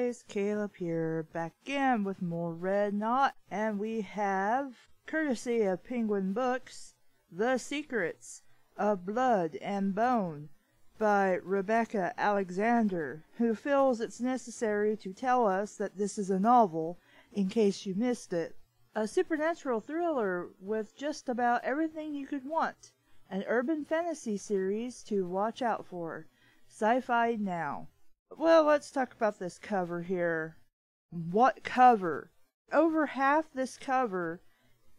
guys, Caleb here, back again with more Red Knot, and we have, courtesy of Penguin Books, The Secrets of Blood and Bone by Rebecca Alexander, who feels it's necessary to tell us that this is a novel, in case you missed it. A supernatural thriller with just about everything you could want. An urban fantasy series to watch out for. Sci-fi now. Well, let's talk about this cover here. What cover? Over half this cover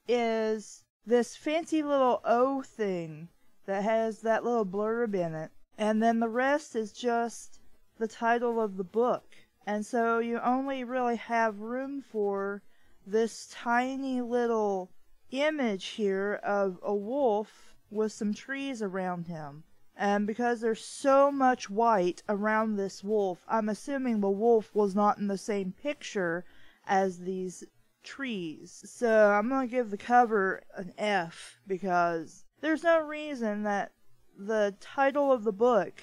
is this fancy little O thing that has that little blurb in it. And then the rest is just the title of the book. And so you only really have room for this tiny little image here of a wolf with some trees around him. And because there's so much white around this wolf, I'm assuming the wolf was not in the same picture as these trees. So I'm going to give the cover an F, because there's no reason that the title of the book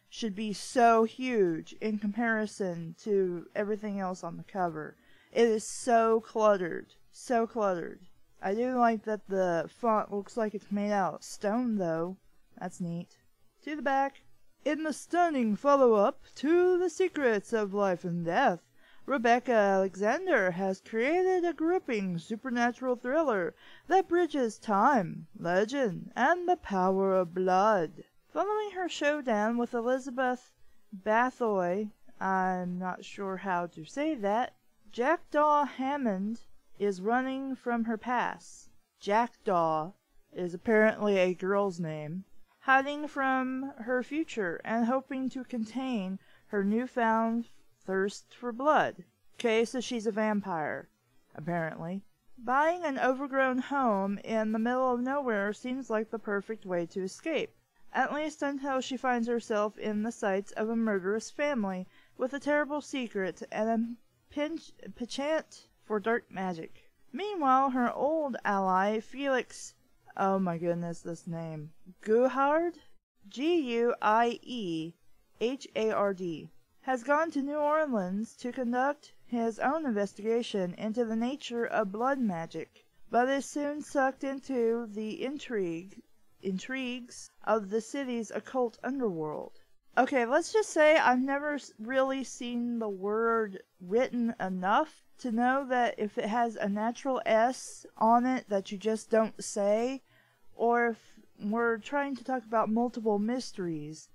should be so huge in comparison to everything else on the cover. It is so cluttered. So cluttered. I do like that the font looks like it's made out of stone, though. That's neat. To the back. In the stunning follow-up to The Secrets of Life and Death, Rebecca Alexander has created a gripping supernatural thriller that bridges time, legend, and the power of blood. Following her showdown with Elizabeth Bathory, I'm not sure how to say that, Jackdaw Hammond is running from her past. Jackdaw is apparently a girl's name. Hiding from her future and hoping to contain her newfound thirst for blood. Okay, so she's a vampire, apparently. Buying an overgrown home in the middle of nowhere seems like the perfect way to escape, at least until she finds herself in the sights of a murderous family with a terrible secret and a penchant for dark magic. Meanwhile, her old ally, Felix, oh my goodness, this name. Guihard? Guiehard, has gone to New Orleans to conduct his own investigation into the nature of blood magic, but is soon sucked into the intrigues of the city's occult underworld. Okay, let's just say I've never really seen the word written enough to know that if it has a natural S on it that you just don't say, or if we're trying to talk about multiple mysteries,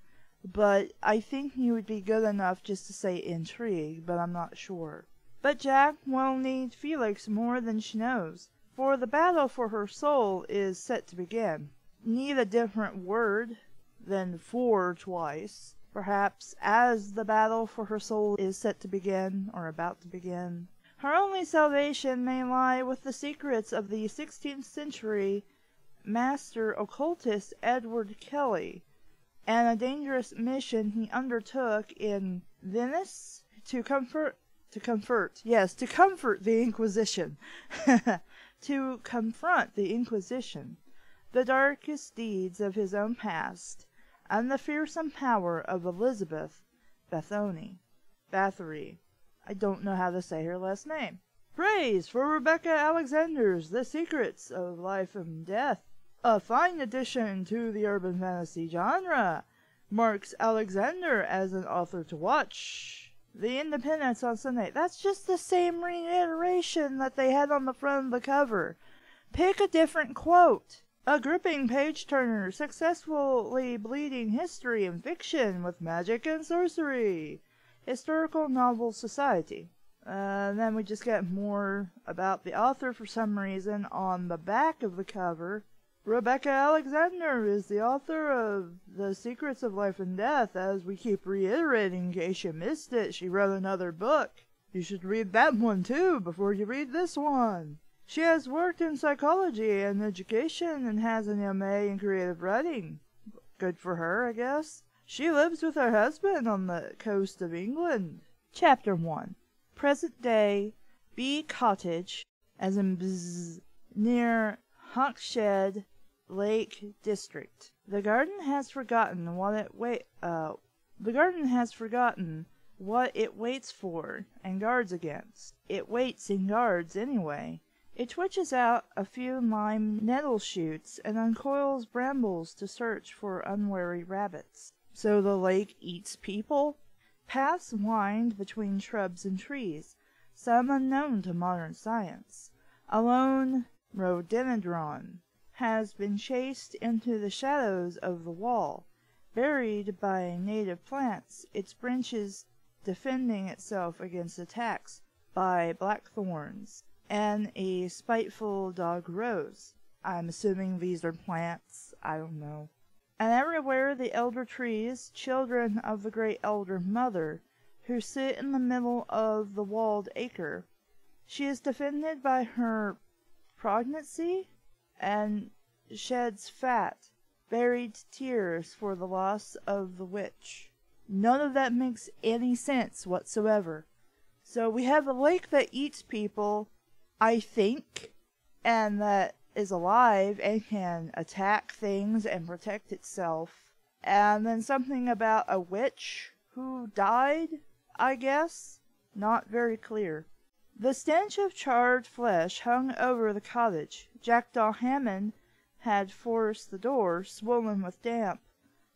but I think you would be good enough just to say intrigue, but I'm not sure. But Jack will need Felix more than she knows, for the battle for her soul is set to begin. Need a different word than for twice. Perhaps as the battle for her soul is set to begin, or about to begin. Her only salvation may lie with the secrets of the 16th century master occultist Edward Kelly, and a dangerous mission he undertook in Venice to comfort the Inquisition. To confront the Inquisition, the darkest deeds of his own past, and the fearsome power of Elizabeth Bathory. I don't know how to say her last name. Praise for Rebecca Alexander's The Secrets of Life and Death. A fine addition to the urban fantasy genre. Marks Alexander as an author to watch. The Independence on Sunday. That's just the same reiteration that they had on the front of the cover. Pick a different quote. A gripping page-turner, successfully bleeding history and fiction with magic and sorcery. Historical Novel Society. Then we just get more about the author for some reason on the back of the cover. Rebecca Alexander is the author of The Secrets of Life and Death. As we keep reiterating in case you missed it, she wrote another book. You should read that one too before you read this one. She has worked in psychology and education and has an MA in creative writing. Good for her, I guess. She lives with her husband on the coast of England. Chapter 1. Present day Bee Cottage, as in bzz, near Hawkshead Lake District. The garden has forgotten what it waits for and guards against. It waits and guards anyway. It twitches out a few lime nettle shoots and uncoils brambles to search for unwary rabbits. So the lake eats people? Paths wind between shrubs and trees, some unknown to modern science. A lone rhododendron has been chased into the shadows of the wall, buried by native plants, its branches defending itself against attacks by blackthorns, and a spiteful dog rose. I'm assuming these are plants. I don't know. And everywhere the elder trees, children of the great elder mother, who sit in the middle of the walled acre. She is defended by her pregnancy, and sheds fat, buried tears for the loss of the witch. None of that makes any sense whatsoever. So we have a lake that eats people, I think, and that is alive and can attack things and protect itself. And then something about a witch who died, I guess? Not very clear. The stench of charred flesh hung over the cottage. Jackdaw Hammond had forced the door, swollen with damp,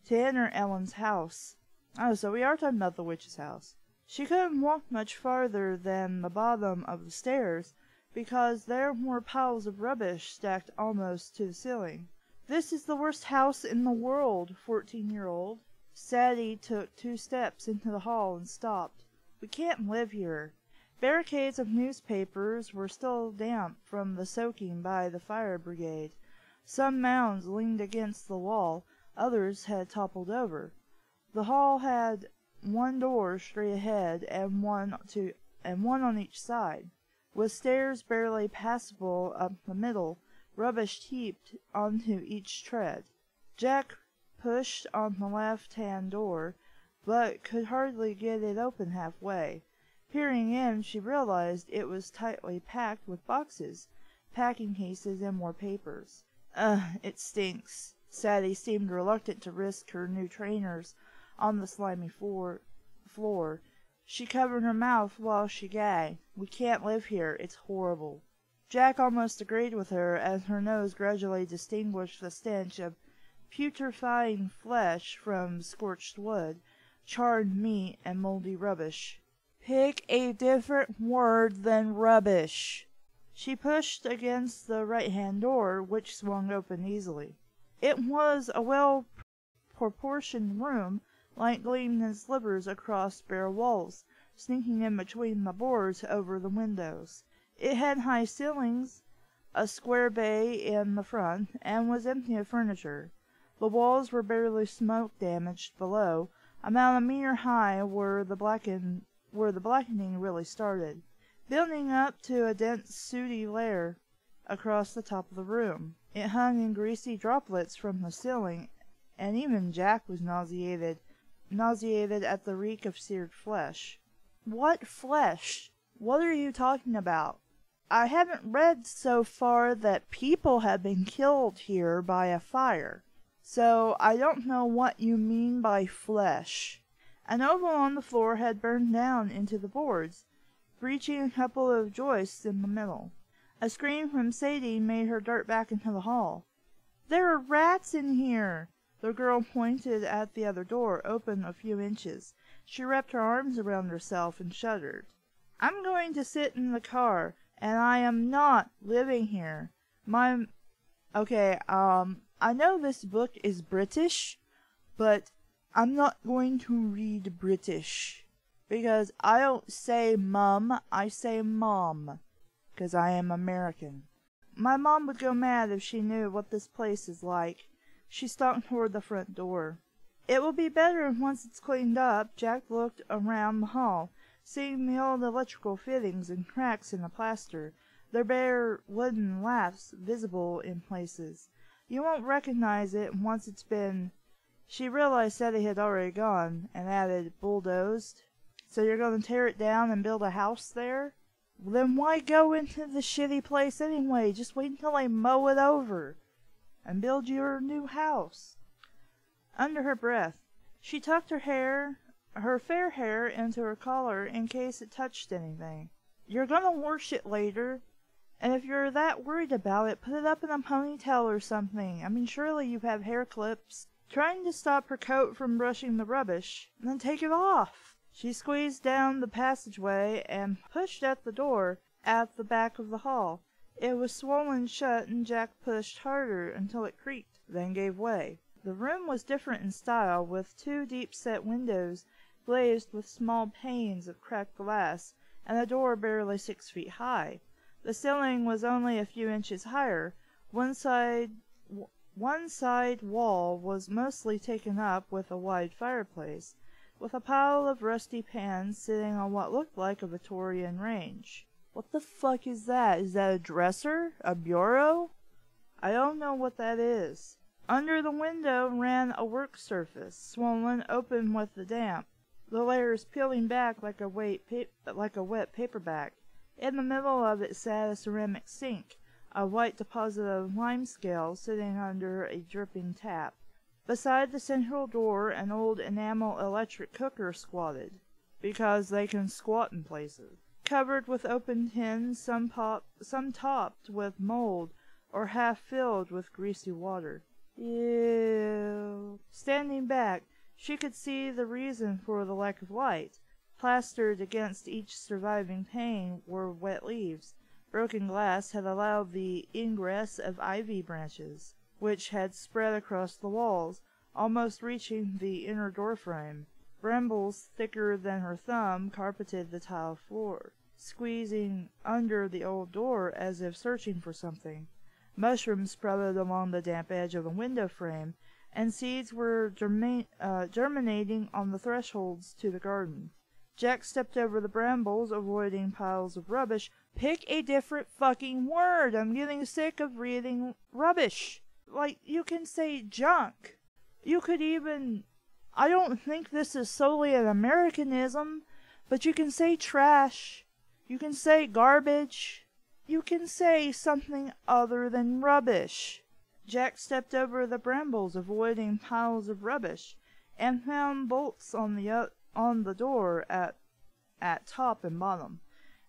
to enter Ellen's house. Oh, so we are talking about the witch's house. She couldn't walk much farther than the bottom of the stairs, because there were piles of rubbish stacked almost to the ceiling. This is the worst house in the world, 14-year-old. Sadie took 2 steps into the hall and stopped. We can't live here. Barricades of newspapers were still damp from the soaking by the fire brigade. Some mounds leaned against the wall, others had toppled over. The hall had 1 door straight ahead and one on each side, with stairs barely passable up the middle, rubbish heaped onto each tread. Jack pushed on the left-hand door, but could hardly get it open halfway. Peering in, she realized it was tightly packed with boxes, packing cases, and more papers. It stinks. Sadie seemed reluctant to risk her new trainers on the slimy floor. She covered her mouth while she gagged. We can't live here. It's horrible. Jack almost agreed with her as her nose gradually distinguished the stench of putrefying flesh from scorched wood, charred meat, and moldy rubbish. Pick a different word than rubbish. She pushed against the right-hand door, which swung open easily. It was a well-proportioned room, light gleamed in slivers across bare walls, sneaking in between the boards over the windows. It had high ceilings, a square bay in the front, and was empty of furniture. The walls were barely smoke-damaged below, about a metre high where the blackening really started, building up to a dense sooty layer across the top of the room. It hung in greasy droplets from the ceiling, and even Jack was nauseated at the reek of seared flesh. What flesh? What are you talking about? I haven't read so far that people have been killed here by a fire, so I don't know what you mean by flesh. An oval on the floor had burned down into the boards, breaching a couple of joists in the middle. A scream from Sadie made her dart back into the hall. There are rats in here! The girl pointed at the other door, open a few inches. She wrapped her arms around herself and shuddered. I'm going to sit in the car, and I am not living here. I know this book is British, but I'm not going to read British. Because I don't say mum, I say mom. Because I am American. My mom would go mad if she knew what this place is like. She stalked toward the front door. It will be better once it's cleaned up. Jack looked around the hall, seeing the old electrical fittings and cracks in the plaster, their bare wooden laths visible in places. You won't recognize it once it's been... She realized Sadie had already gone, and added, bulldozed. So you're going to tear it down and build a house there? Well, then why go into the shitty place anyway? Just wait until I mow it over and build your new house. Under her breath, she tucked her hair her fair hair into her collar in case it touched anything. "You're gonna wash it later, and if you're that worried about it, put it up in a ponytail or something. I mean, surely you have hair clips." Trying to stop her coat from brushing the rubbish. "Then take it off." She squeezed down the passageway and pushed at the door at the back of the hall. It was swollen shut, and Jack pushed harder until it creaked, then gave way. The room was different in style, with 2 deep-set windows glazed with small panes of cracked glass, and a door barely 6 feet high. The ceiling was only a few inches higher. One side wall was mostly taken up with a wide fireplace, with a pile of rusty pans sitting on what looked like a Victorian range. What the fuck is that? Is that a dresser? A bureau? I don't know what that is. Under the window ran a work surface, swollen open with the damp, the layers peeling back like a wet paperback. In the middle of it sat a ceramic sink, a white deposit of limescale sitting under a dripping tap. Beside the central door an old enamel electric cooker squatted, because they can squat in places, covered with open tins, some topped with mold or half filled with greasy water. Ew. Standing back, she could see the reason for the lack of light. Plastered against each surviving pane were wet leaves. Broken glass had allowed the ingress of ivy branches, which had spread across the walls, almost reaching the inner doorframe. Brambles thicker than her thumb carpeted the tile floor, squeezing under the old door as if searching for something. Mushrooms sprouted along the damp edge of the window frame, and seeds were germinating on the thresholds to the garden. Jack stepped over the brambles, avoiding piles of rubbish. Pick a different fucking word! I'm getting sick of reading rubbish. Like, you can say junk. You could even... I don't think this is solely an Americanism, but you can say trash. You can say garbage. You can say something other than rubbish. Jack stepped over the brambles, avoiding piles of rubbish, and found bolts on the door at top and bottom.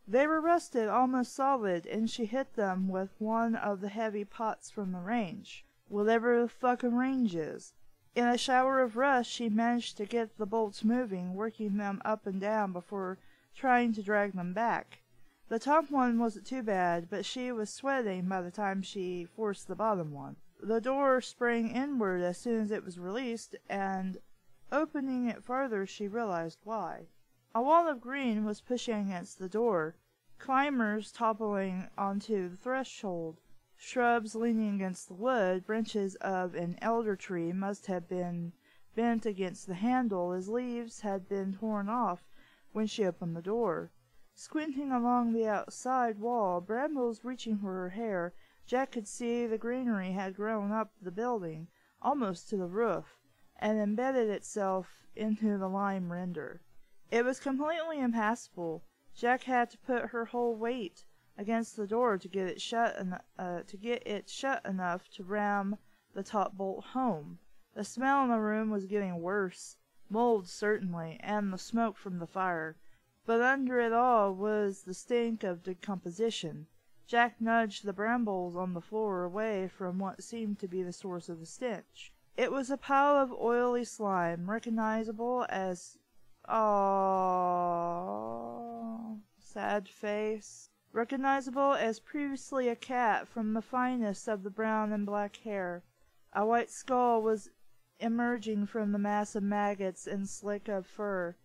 They were rusted, almost solid, and she hit them with one of the heavy pots from the range, whatever the fucking range is. In a shower of rust, she managed to get the bolts moving, working them up and down before trying to drag them back. The top one wasn't too bad, but she was sweating by the time she forced the bottom one. The door sprang inward as soon as it was released, and opening it farther, she realized why. A wall of green was pushing against the door, climbers toppling onto the threshold, shrubs leaning against the wood. Branches of an elder tree must have been bent against the handle, as leaves had been torn off when she opened the door. Squinting along the outside wall, brambles reaching for her hair, Jack could see the greenery had grown up the building, almost to the roof, and embedded itself into the lime render. It was completely impassable. Jack had to put her whole weight against the door to get it shut enough to ram the top bolt home. The smell in the room was getting worse, mold certainly, and the smoke from the fire. But under it all was the stink of decomposition. Jack nudged the brambles on the floor away from what seemed to be the source of the stench. It was a pile of oily slime, recognizable as... sad face. Recognizable as previously a cat from the finest of the brown and black hair. A white skull was emerging from the mass of maggots and slick of fur.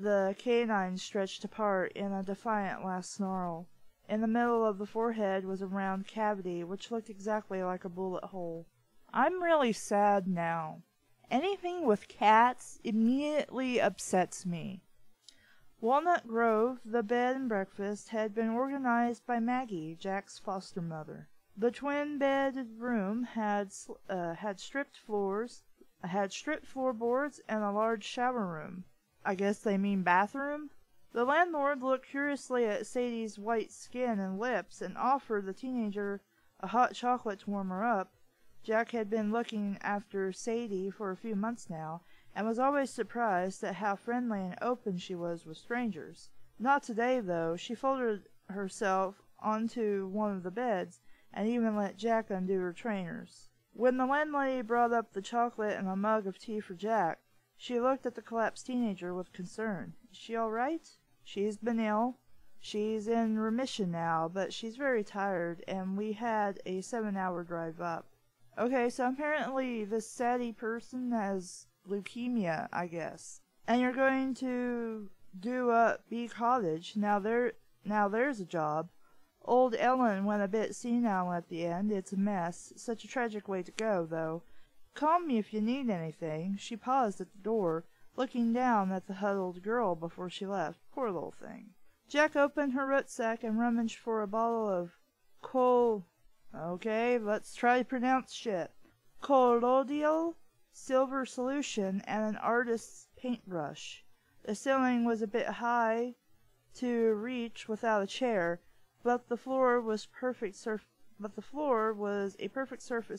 The canines stretched apart in a defiant last snarl. In the middle of the forehead was a round cavity, which looked exactly like a bullet hole. I'm really sad now. Anything with cats immediately upsets me. Walnut Grove, the bed and breakfast, had been organized by Maggie, Jack's foster mother. The twin-bedded room had stripped floorboards and a large shower room. I guess they mean bathroom? The landlord looked curiously at Sadie's white skin and lips and offered the teenager a hot chocolate to warm her up. Jack had been looking after Sadie for a few months now, and was always surprised at how friendly and open she was with strangers. Not today, though. She folded herself onto one of the beds, and even let Jack undo her trainers. When the landlady brought up the chocolate and a mug of tea for Jack, she looked at the collapsed teenager with concern. Is she all right? She's been ill. She's in remission now, but she's very tired, and we had a 7-hour drive up. Okay, so apparently this Sadie person has leukemia, I guess. And you're going to do up B Cottage. Now there's a job. Old Ellen went a bit senile at the end. It's a mess. Such a tragic way to go, though. Call me if you need anything. She paused at the door, looking down at the huddled girl before she left. Poor little thing. Jack opened her rucksack and rummaged for a bottle of okay, let's try to pronounce shit. Colloidal silver solution and an artist's paintbrush. The ceiling was a bit high to reach without a chair, but the floor was a perfect surface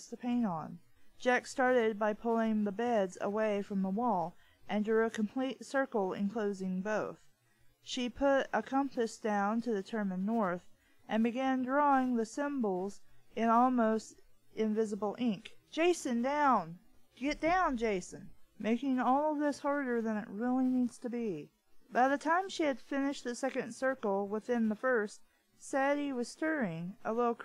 to paint on. Jack started by pulling the beds away from the wall and drew a complete circle enclosing both. She put a compass down to determine north and began drawing the symbols in almost invisible ink. Jason, down! Get down, Jason! Making all of this harder than it really needs to be. By the time she had finished the second circle within the first, Sadie was stirring, a little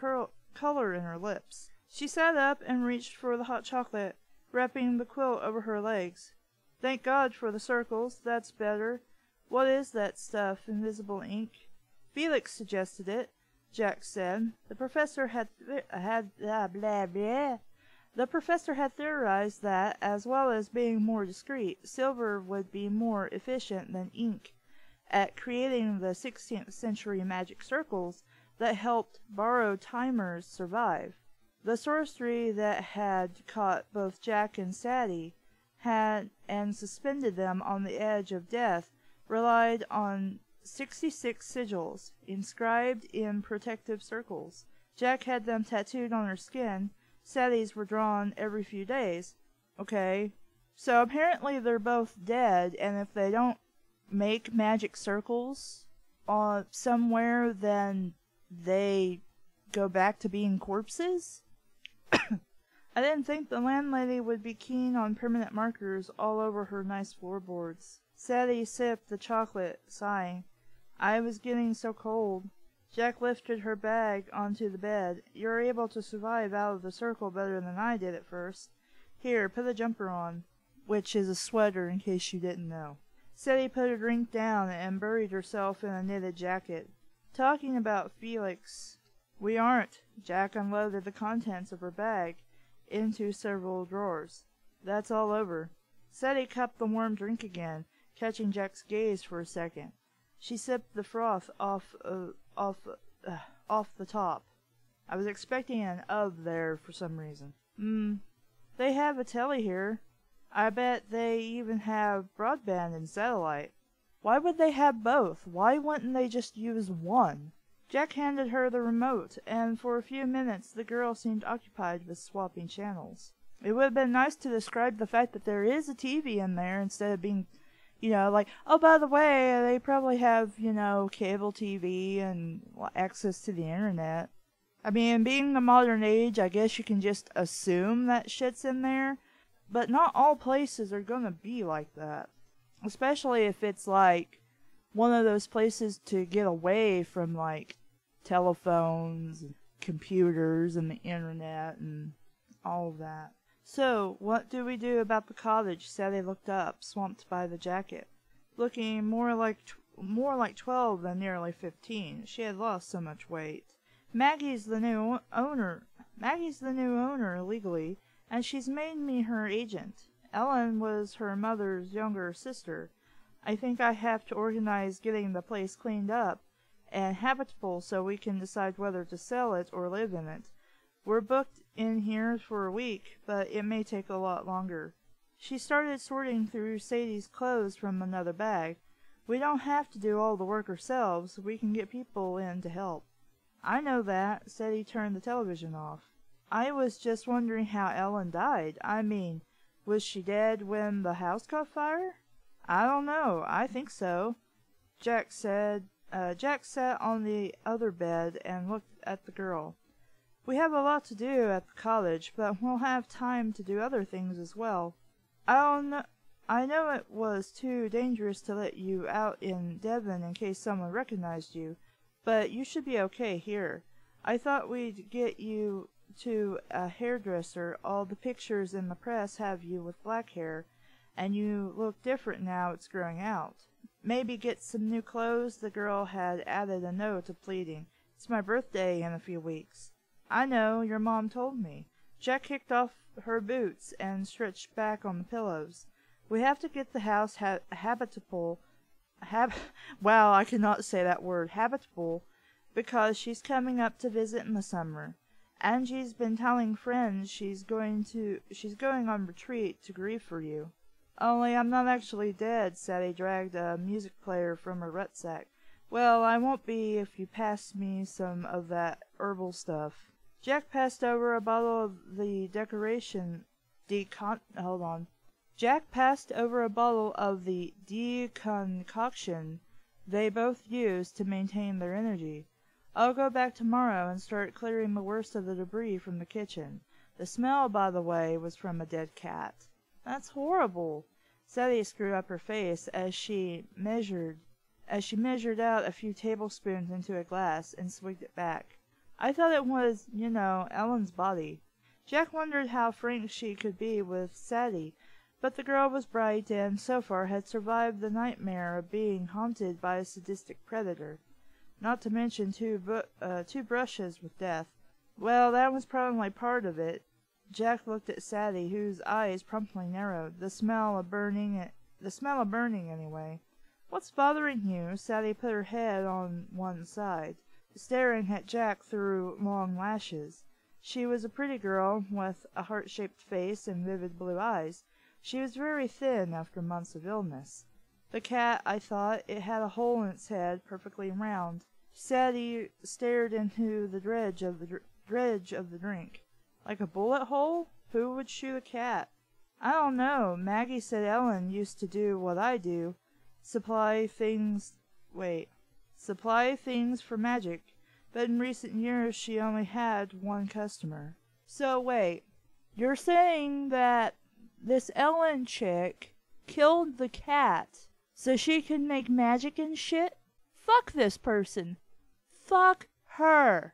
color in her lips. She sat up and reached for the hot chocolate, wrapping the quilt over her legs. Thank God for the circles, that's better. What is that stuff, invisible ink? Felix suggested it, Jack said. The professor had theorized that, as well as being more discreet, silver would be more efficient than ink at creating the 16th century magic circles that helped borrowed timers survive. The sorcery that had caught both Jack and Sadie and suspended them on the edge of death relied on 66 sigils, inscribed in protective circles. Jack had them tattooed on her skin. Sadie's were drawn every few days. Okay, so apparently they're both dead, and if they don't make magic circles somewhere, then they go back to being corpses? I didn't think the landlady would be keen on permanent markers all over her nice floorboards. Sadie sipped the chocolate, sighing. I was getting so cold. Jack lifted her bag onto the bed. You're able to survive out of the circle better than I did at first. Here, put a jumper on, which is a sweater in case you didn't know. Sadie put her drink down and buried herself in a knitted jacket. Talking about Felix. We aren't. Jack unloaded the contents of her bag into several drawers. That's all over. Sadie cupped the warm drink again, catching Jack's gaze for a second. She sipped the froth off the top. I was expecting an "of" there for some reason. They have a telly here. I bet they even have broadband and satellite. Why would they have both? Why wouldn't they just use one? Jack handed her the remote, and for a few minutes the girl seemed occupied with swapping channels. It would have been nice to describe the fact that there is a TV in there instead of being, like, oh, by the way, they probably have, cable TV and access to the internet. I mean, being the modern age, I guess you can just assume that shit's in there, but not all places are gonna be like that. Especially if it's, like, one of those places to get away from, like, telephones and computers and the internet and all of that. So, what do we do about the cottage? Sadie looked up, swamped by the jacket. Looking more like 12 than nearly 15. She had lost so much weight. Maggie's the new owner legally, and she's made me her agent. Ellen was her mother's younger sister. I think I have to organize getting the place cleaned up and habitable so we can decide whether to sell it or live in it. We're booked in here for a week, but it may take a lot longer. She started sorting through Sadie's clothes from another bag. We don't have to do all the work ourselves. We can get people in to help. I know that. Sadie turned the television off. I was just wondering how Ellen died. I mean, Was she dead when the house caught fire? I don't know. I think so. Jack said. Jack sat on the other bed and looked at the girl. We have a lot to do at the college, but we'll have time to do other things as well. I know it was too dangerous to let you out in Devon in case someone recognized you, but you should be okay here. I thought we'd get you to a hairdresser. All the pictures in the press have you with black hair, and you look different now it's growing out. Maybe get some new clothes. The girl had added a note of pleading. It's my birthday in a few weeks. I know, your mom told me. Jack kicked off her boots and stretched back on the pillows. We have to get the house habitable, wow, I cannot say that word, habitable, because she's coming up to visit in the summer. Angie's been telling friends she's going on retreat to grieve for you. Only I'm not actually dead. Sadie dragged a music player from her rucksack. Well, I won't be if you pass me some of that herbal stuff. Jack passed over a bottle of the Jack passed over a bottle of the deconcoction they both used to maintain their energy. I'll go back tomorrow and start clearing the worst of the debris from the kitchen. The smell, by the way, was from a dead cat. That's horrible. Sadie screwed up her face as she measured out a few tablespoons into a glass and swigged it back. I thought it was, Ellen's body. Jack wondered how frank she could be with Sadie, but the girl was bright and, so far, had survived the nightmare of being haunted by a sadistic predator. Not to mention two brushes with death. Well, that was probably part of it. Jack looked at Sadie, whose eyes promptly narrowed. The smell of burning, anyway. What's bothering you? Sadie put her head on one side, staring at Jack through long lashes. She was a pretty girl, with a heart-shaped face and vivid blue eyes. She was very thin after months of illness. The cat, I thought, it had a hole in its head, perfectly round. Sadie stared into the dredge of the drink. Like a bullet hole? Who would shoot a cat? I don't know. Maggie said Ellen used to do what I do. Supply things for magic. But in recent years she only had one customer. So wait, you're saying that this Ellen chick killed the cat so she could make magic and shit? Fuck this person. Fuck her.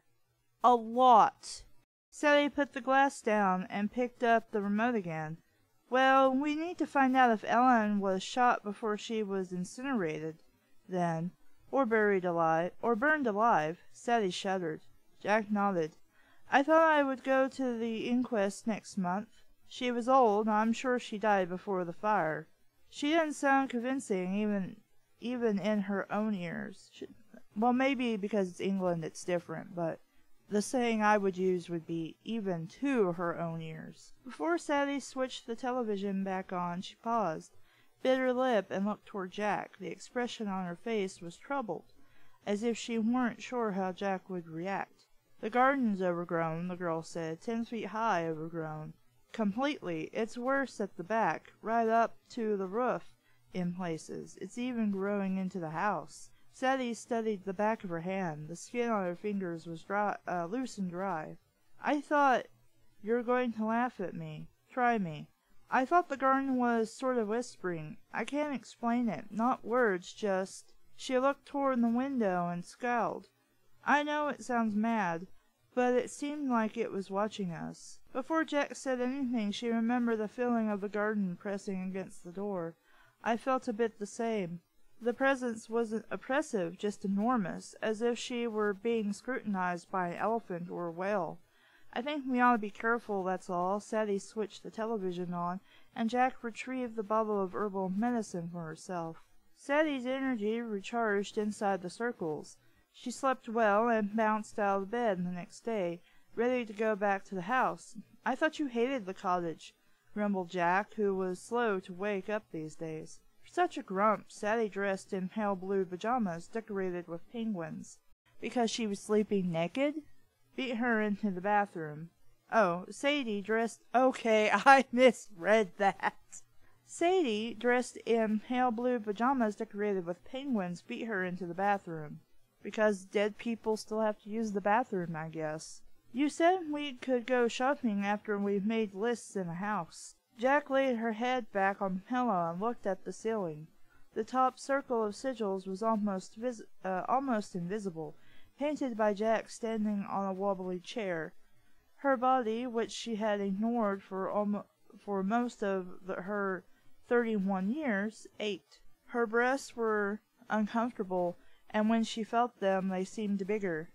A lot. Sadie put the glass down and picked up the remote again. Well, we need to find out if Ellen was shot before she was incinerated, then, or burned alive. Sadie shuddered. Jack nodded. I thought I would go to the inquest next month. She was old, I'm sure she died before the fire. She didn't sound convincing, even in her own ears. Well, maybe because it's England it's different, but the saying I would use would be even to her own ears. Before Sadie switched the television back on, she paused, bit her lip, and looked toward Jack. The expression on her face was troubled, as if she weren't sure how Jack would react. The garden's overgrown, the girl said, 10 feet high overgrown. Completely. It's worse at the back, right up to the roof in places. It's even growing into the house. Sadie studied the back of her hand. The skin on her fingers was loose and dry. I thought you were going to laugh at me. Try me. I thought the garden was sort of whispering. I can't explain it. Not words, just... She looked toward the window and scowled. I know it sounds mad, but it seemed like it was watching us. Before Jack said anything, she remembered the feeling of the garden pressing against the door. I felt a bit the same. The presence wasn't oppressive, just enormous, as if she were being scrutinized by an elephant or a whale. I think we ought to be careful, that's all. Sadie switched the television on, and Jack retrieved the bottle of herbal medicine for herself. Sadie's energy recharged inside the circles. She slept well and bounced out of bed the next day, ready to go back to the house. I thought you hated the cottage, grumbled Jack, who was slow to wake up these days. Such a grump. Sadie dressed in pale blue pajamas decorated with penguins. Because she was sleeping naked? Beat her into the bathroom. Oh, Sadie dressed... Okay, I misread that. Sadie, dressed in pale blue pajamas decorated with penguins, beat her into the bathroom. Because dead people still have to use the bathroom, I guess. You said we could go shopping after we've made lists in the house. Jack laid her head back on the pillow and looked at the ceiling. The top circle of sigils was almost invisible, painted by Jack standing on a wobbly chair. Her body, which she had ignored for most of her 31 years, ached. Her breasts were uncomfortable, and when she felt them, they seemed bigger.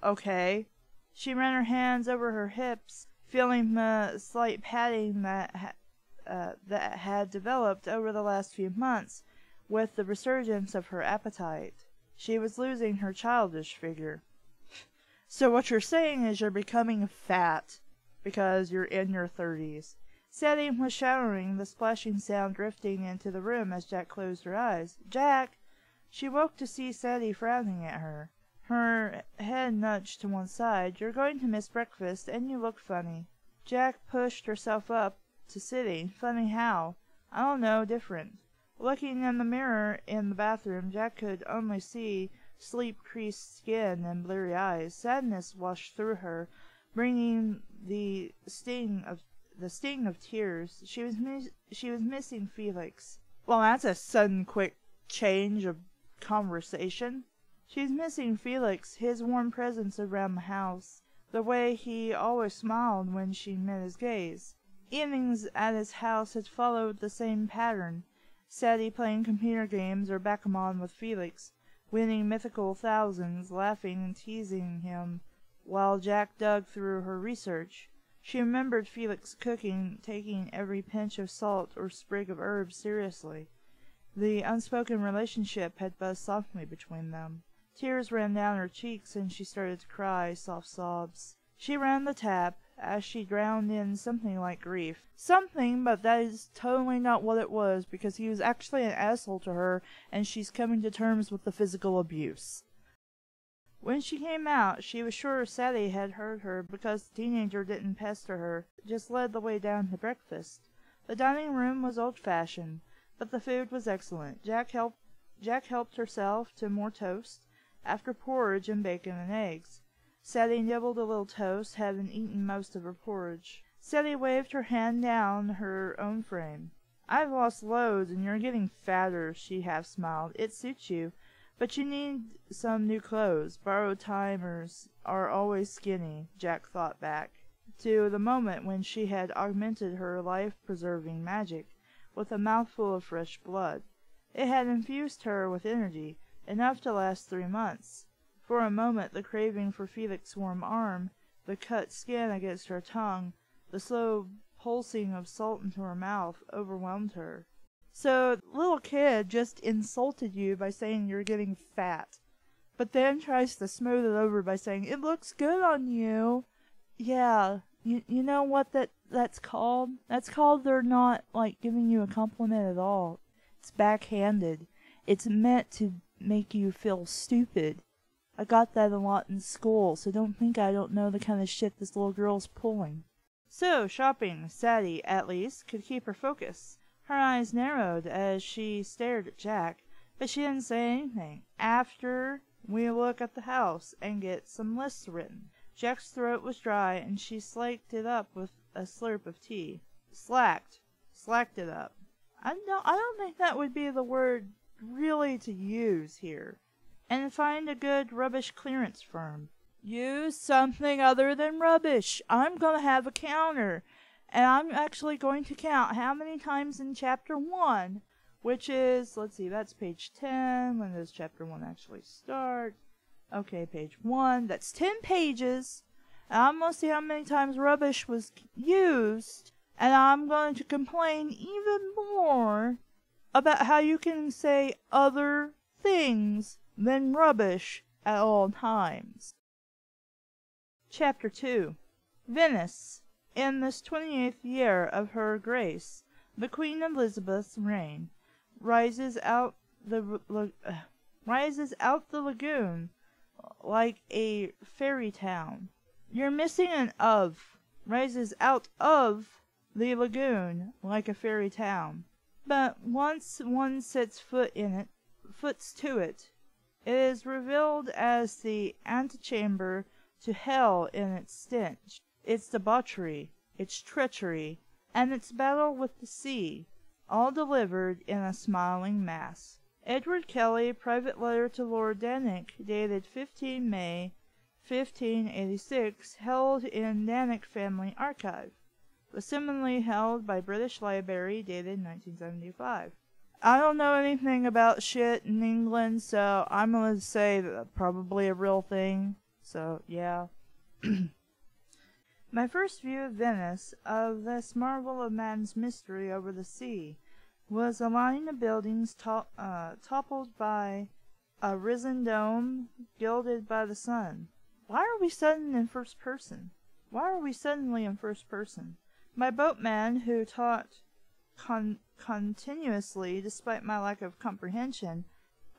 Okay. She ran her hands over her hips, feeling the slight padding that had developed over the last few months with the resurgence of her appetite. She was losing her childish figure. So what you're saying is you're becoming fat because you're in your 30s. Sadie was showering, the splashing sound drifting into the room as Jack closed her eyes. Jack! She woke to see Sadie frowning at her. Her head nudged to one side. You're going to miss breakfast, and you look funny. Jack pushed herself up to sitting. Funny how? I don't know, different. Looking in the mirror in the bathroom, Jack could only see sleep-creased skin and bleary eyes. Sadness washed through her, bringing the sting of tears. She was missing Felix. Well, that's a sudden, quick change of conversation. She's missing Felix, his warm presence around the house, the way he always smiled when she met his gaze. Evenings at his house had followed the same pattern. Sadie playing computer games or backgammon with Felix, winning mythical thousands, laughing and teasing him, while Jack dug through her research. She remembered Felix cooking, taking every pinch of salt or sprig of herbs seriously. The unspoken relationship had buzzed softly between them. Tears ran down her cheeks, and she started to cry, soft sobs. She ran the tap, as she drowned in something like grief. Something, but that is totally not what it was, because he was actually an asshole to her, and she's coming to terms with the physical abuse. When she came out, she was sure Sadie had heard her, because the teenager didn't pester her, just led the way down to breakfast. The dining room was old-fashioned, but the food was excellent. Jack helped herself to more toast, after porridge and bacon and eggs. Sadie nibbled a little toast, having eaten most of her porridge. Sadie waved her hand down her own frame. I've lost loads, and you're getting fatter, she half smiled. It suits you, but you need some new clothes. Borrowed timers are always skinny, Jack thought back to the moment when she had augmented her life-preserving magic with a mouthful of fresh blood. It had infused her with energy, enough to last 3 months. For a moment the craving for Felix's warm arm, the cut skin against her tongue, the slow pulsing of salt into her mouth, overwhelmed her. So the little kid just insulted you by saying you're getting fat, but then tries to smooth it over by saying, it looks good on you. Yeah, you know what that's called? That's called they're not, like, giving you a compliment at all. It's backhanded. It's meant to make you feel stupid. I got that a lot in school, so don't think I don't know the kind of shit this little girl's pulling. So, shopping, Sadie, at least, could keep her focus. Her eyes narrowed as she stared at Jack, but she didn't say anything. After we look at the house and get some lists written. Jack's throat was dry, and she slaked it up with a slurp of tea. Slacked it up. I don't think that would be the word really to use here. And find a good rubbish clearance firm. Use something other than rubbish. I'm going to have a counter, and I'm actually going to count how many times in chapter 1, which is, let's see, that's page 10. When does chapter 1 actually start? Okay, page 1. That's 10 pages. And I'm going to see how many times rubbish was used, and I'm going to complain even more about how you can say other things than rubbish at all times. Chapter 2. Venice. In this 28th year of her grace, the Queen Elizabeth's reign, rises out the lagoon like a fairy town. You're missing an of. rises out of the lagoon like a fairy town. But once one sets foot to it, it is revealed as the antechamber to hell in its stench, its debauchery, its treachery, and its battle with the sea, all delivered in a smiling mass. Edward Kelly, private letter to Lord Dannick, dated 15 May 1586, held in Dannick Family Archive. Was similarly held by British Library, dated 1975. I don't know anything about shit in England, so I'm gonna say that probably a real thing. So, yeah. My first view of Venice, of this marvel of man's mystery over the sea, was a line of buildings toppled by a risen dome, gilded by the sun. Why are we suddenly in first person? My boatman, who taught continuously, despite my lack of comprehension,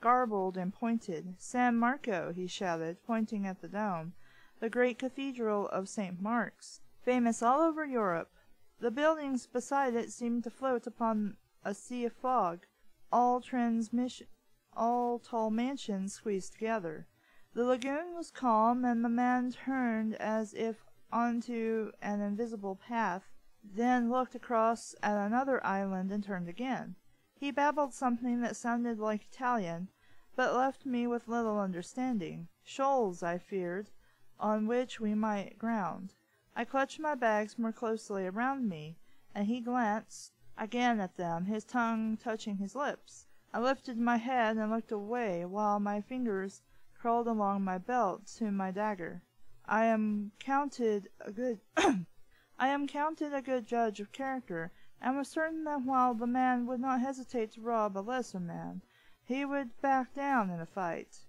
garbled and pointed. "San Marco," he shouted, pointing at the dome, the great cathedral of St. Mark's, famous all over Europe. The buildings beside it seemed to float upon a sea of fog, all tall mansions squeezed together. The lagoon was calm, and the man turned as if onto an invisible path, then looked across at another island and turned again. He babbled something that sounded like Italian, but left me with little understanding. Shoals, I feared, on which we might ground. I clutched my bags more closely around me, and he glanced again at them, his tongue touching his lips. I lifted my head and looked away, while my fingers crawled along my belt to my dagger. I am counted a good judge of character, and was certain that while the man would not hesitate to rob a lesser man, he would back down in a fight.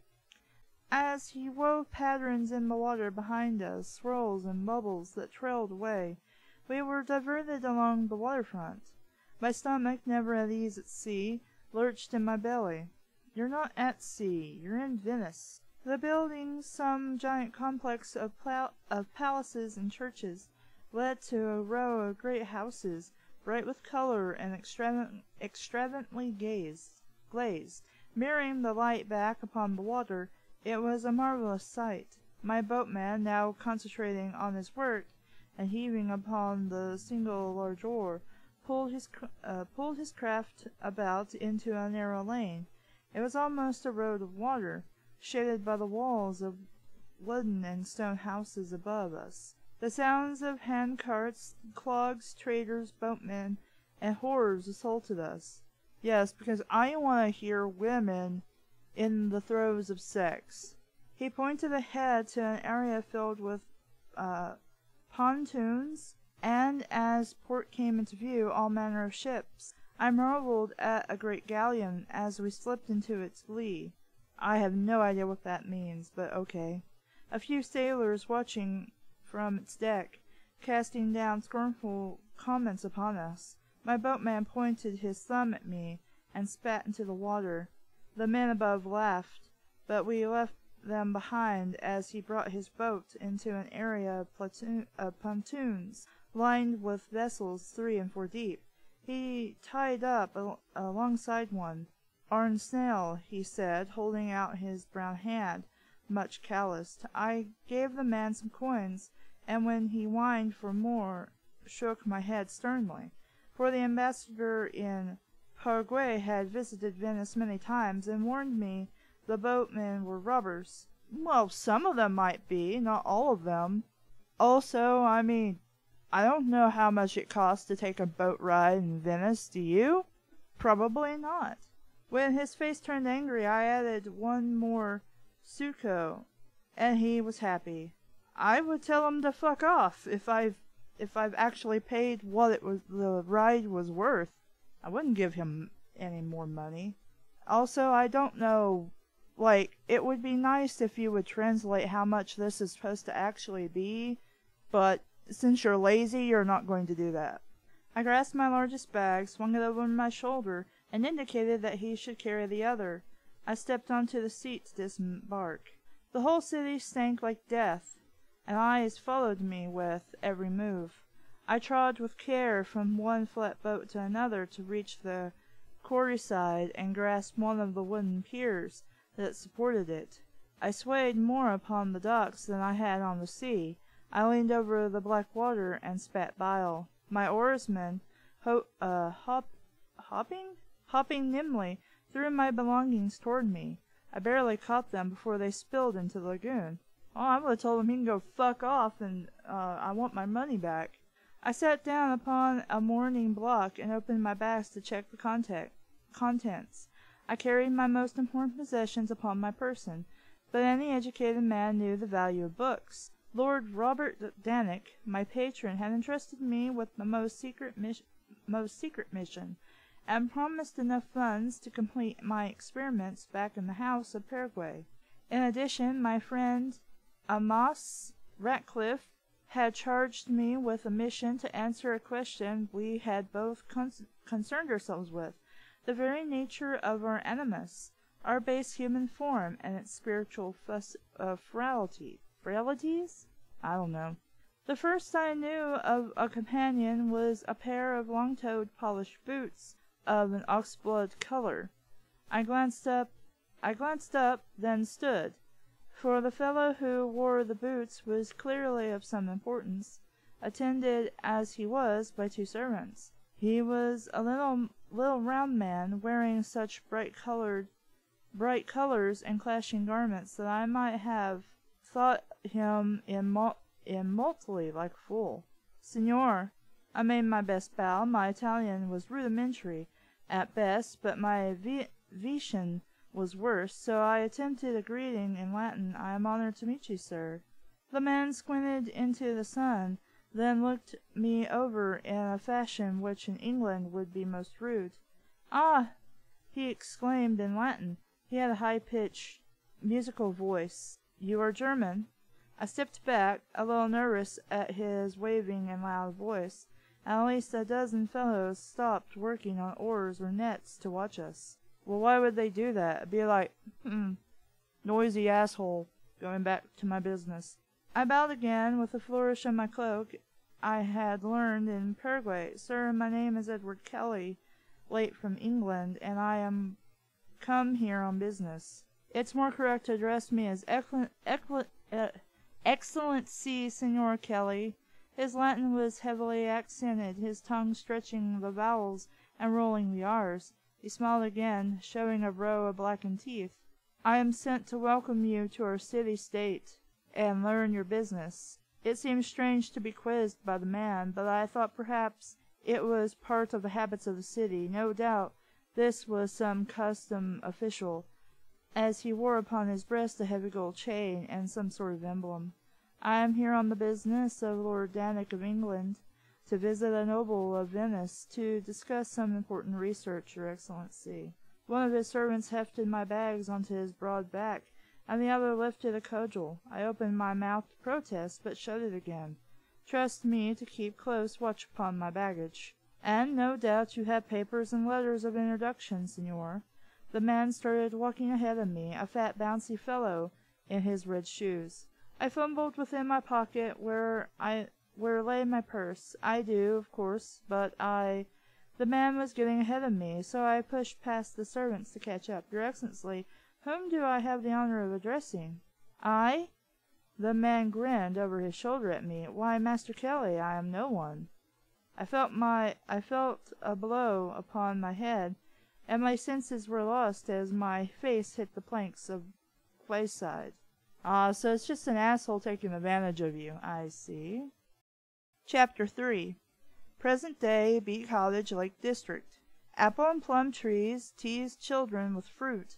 As he wove patterns in the water behind us, swirls and bubbles that trailed away, we were diverted along the waterfront. My stomach, never at ease at sea, lurched in my belly. "You're not at sea, you're in Venice." The buildings, some giant complex of palaces and churches, led to a row of great houses, bright with color and extravagantly glazed. Mirroring the light back upon the water, it was a marvelous sight. My boatman, now concentrating on his work, and heaving upon the single large oar, pulled his craft about into a narrow lane. It was almost a road of water, shaded by the walls of wooden and stone houses above us. The sounds of hand carts, clogs, traders, boatmen, and horrors assaulted us. Yes, because I want to hear women in the throes of sex. He pointed ahead to an area filled with pontoons, and as port came into view, all manner of ships. I marveled at a great galleon as we slipped into its lee. I have no idea what that means, but okay. A few sailors watching from its deck, casting down scornful comments upon us. My boatman pointed his thumb at me and spat into the water. The men above laughed, but we left them behind as he brought his boat into an area of pontoons lined with vessels 3 and 4 deep. He tied up alongside one. "Arn Snell," he said, holding out his brown hand, much calloused. I gave the man some coins, and when he whined for more, shook my head sternly, for the ambassador in Paraguay had visited Venice many times, and warned me the boatmen were robbers. Well, some of them might be, not all of them. Also, I mean, I don't know how much it costs to take a boat ride in Venice, do you? Probably not. When his face turned angry, I added one more suco, and he was happy. I would tell him to fuck off if I've actually paid what the ride was worth. I wouldn't give him any more money. Also, I don't know, it would be nice if you would translate how much this is supposed to actually be, but since you're lazy, you're not going to do that. I grasped my largest bag, swung it over my shoulder, and indicated that he should carry the other. I stepped onto the seat to disembark. The whole city stank like death. and eyes followed me with every move. I trod with care from one flat boat to another to reach the quarterside and grasp one of the wooden piers that supported it. I swayed more upon the docks than I had on the sea. I leaned over the black water and spat bile. My oarsmen, hopping nimbly, threw my belongings toward me. I barely caught them before they spilled into the lagoon. Oh, I would have told him he can go fuck off, and I want my money back. I sat down upon a mooring block and opened my bags to check the contents. I carried my most important possessions upon my person, but any educated man knew the value of books. Lord Robert Dannock, my patron, had entrusted me with the most secret mission, and promised enough funds to complete my experiments back in the house of Paraguay. In addition, my friend Amos Ratcliffe had charged me with a mission to answer a question we had both concerned ourselves with, the very nature of our animus, our base human form, and its spiritual frailties? I don't know. The first I knew of a companion was a pair of long-toed polished boots of an oxblood color. I glanced up, then stood, for the fellow who wore the boots was clearly of some importance, attended as he was by two servants. He was a little round man, wearing such bright colors and clashing garments that I might have thought him immortally like a fool. Signor, I made my best bow. My Italian was rudimentary at best, but my Venetian was worse, so I attempted a greeting in Latin. I am honored to meet you, sir. The man squinted into the sun, then looked me over in a fashion which in England would be most rude. Ah! He exclaimed in Latin. He had a high-pitched, musical voice. You are German? I stepped back, a little nervous at his waving and loud voice. At least a dozen fellows stopped working on oars or nets to watch us. Well, why would they do that? Be like, noisy asshole, going back to my business. I bowed again with a flourish of my cloak I had learned in Paraguay. Sir, my name is Edward Kelly, late from England, and I am come here on business. It's more correct to address me as Excellency, Signor Kelly. His Latin was heavily accented, his tongue stretching the vowels and rolling the R's. He smiled again, showing a row of blackened teeth. I am sent to welcome you to our city-state and learn your business. It seemed strange to be quizzed by the man, but I thought perhaps it was part of the habits of the city. No doubt this was some custom official, as he wore upon his breast a heavy gold chain and some sort of emblem. I am here on the business of Lord Dannock of England, to visit a noble of Venice, to discuss some important research, Your Excellency. One of his servants hefted my bags onto his broad back, and the other lifted a cudgel. I opened my mouth to protest, but shut it again. Trust me to keep close watch upon my baggage. And no doubt you have papers and letters of introduction, Signor. The man started walking ahead of me, a fat, bouncy fellow in his red shoes. I fumbled within my pocket where lay my purse. I do, of course, but the man was getting ahead of me, so I pushed past the servants to catch up. Your Excellency, whom do I have the honor of addressing? I? The man grinned over his shoulder at me. Why, Master Kelly, I am no one. I felt a blow upon my head, and my senses were lost as my face hit the planks of quayside. Ah, so it's just an asshole taking advantage of you. I see. Chapter 3. Present-day Bee Cottage Lake District. Apple and plum trees teased children with fruit,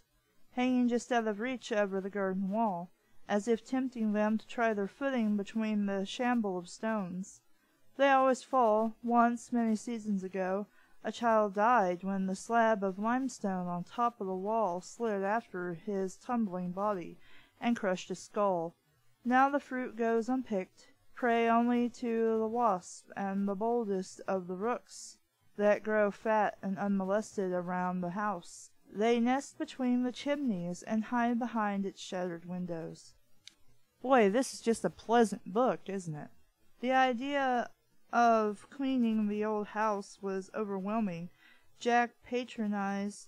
hanging just out of reach over the garden wall, as if tempting them to try their footing between the shamble of stones. They always fall. Once, many seasons ago, a child died when the slab of limestone on top of the wall slid after his tumbling body and crushed his skull. Now the fruit goes unpicked, prey only to the wasps and the boldest of the rooks that grow fat and unmolested around the house. They nest between the chimneys and hide behind its shattered windows. Boy, this is just a pleasant book, isn't it? The idea of cleaning the old house was overwhelming. Jack prioritized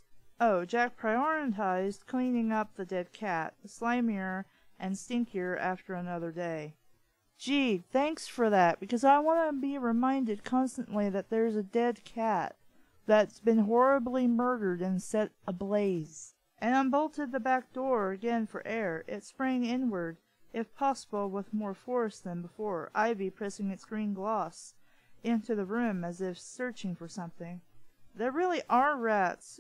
cleaning up the dead cat, slimier and stinkier after another day. Gee, thanks for that, because I want to be reminded constantly that there's a dead cat that's been horribly murdered and set ablaze. And unbolted the back door again for air. It sprang inward, if possible with more force than before, ivy pressing its green gloss into the room as if searching for something. There really are rats,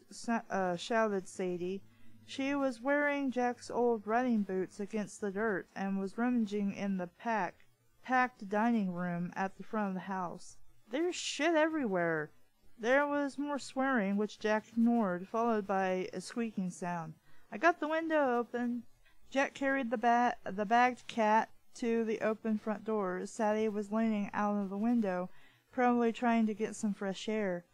shouted Sadie. She was wearing Jack's old riding boots against the dirt and was rummaging in the packed dining room at the front of the house. There's shit everywhere. There was more swearing, which Jack ignored, followed by a squeaking sound. I got the window open. Jack carried the bagged cat to the open front door. Sadie was leaning out of the window, probably trying to get some fresh air.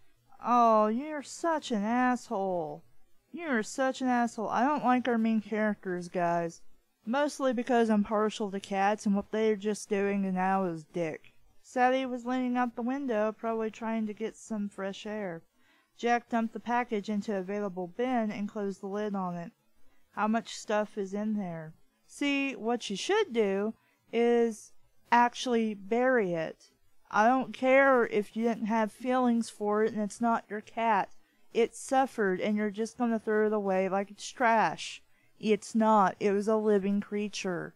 Oh, you're such an asshole. You're such an asshole. I don't like our main characters, guys. Mostly because I'm partial to cats, and what they're just doing now is dick. Sadie was leaning out the window, probably trying to get some fresh air. Jack dumped the package into a available bin and closed the lid on it. How much stuff is in there? See, what you should do is actually bury it. I don't care if you didn't have feelings for it and it's not your cat. It suffered and you're just going to throw it away like it's trash. It's not. It was a living creature.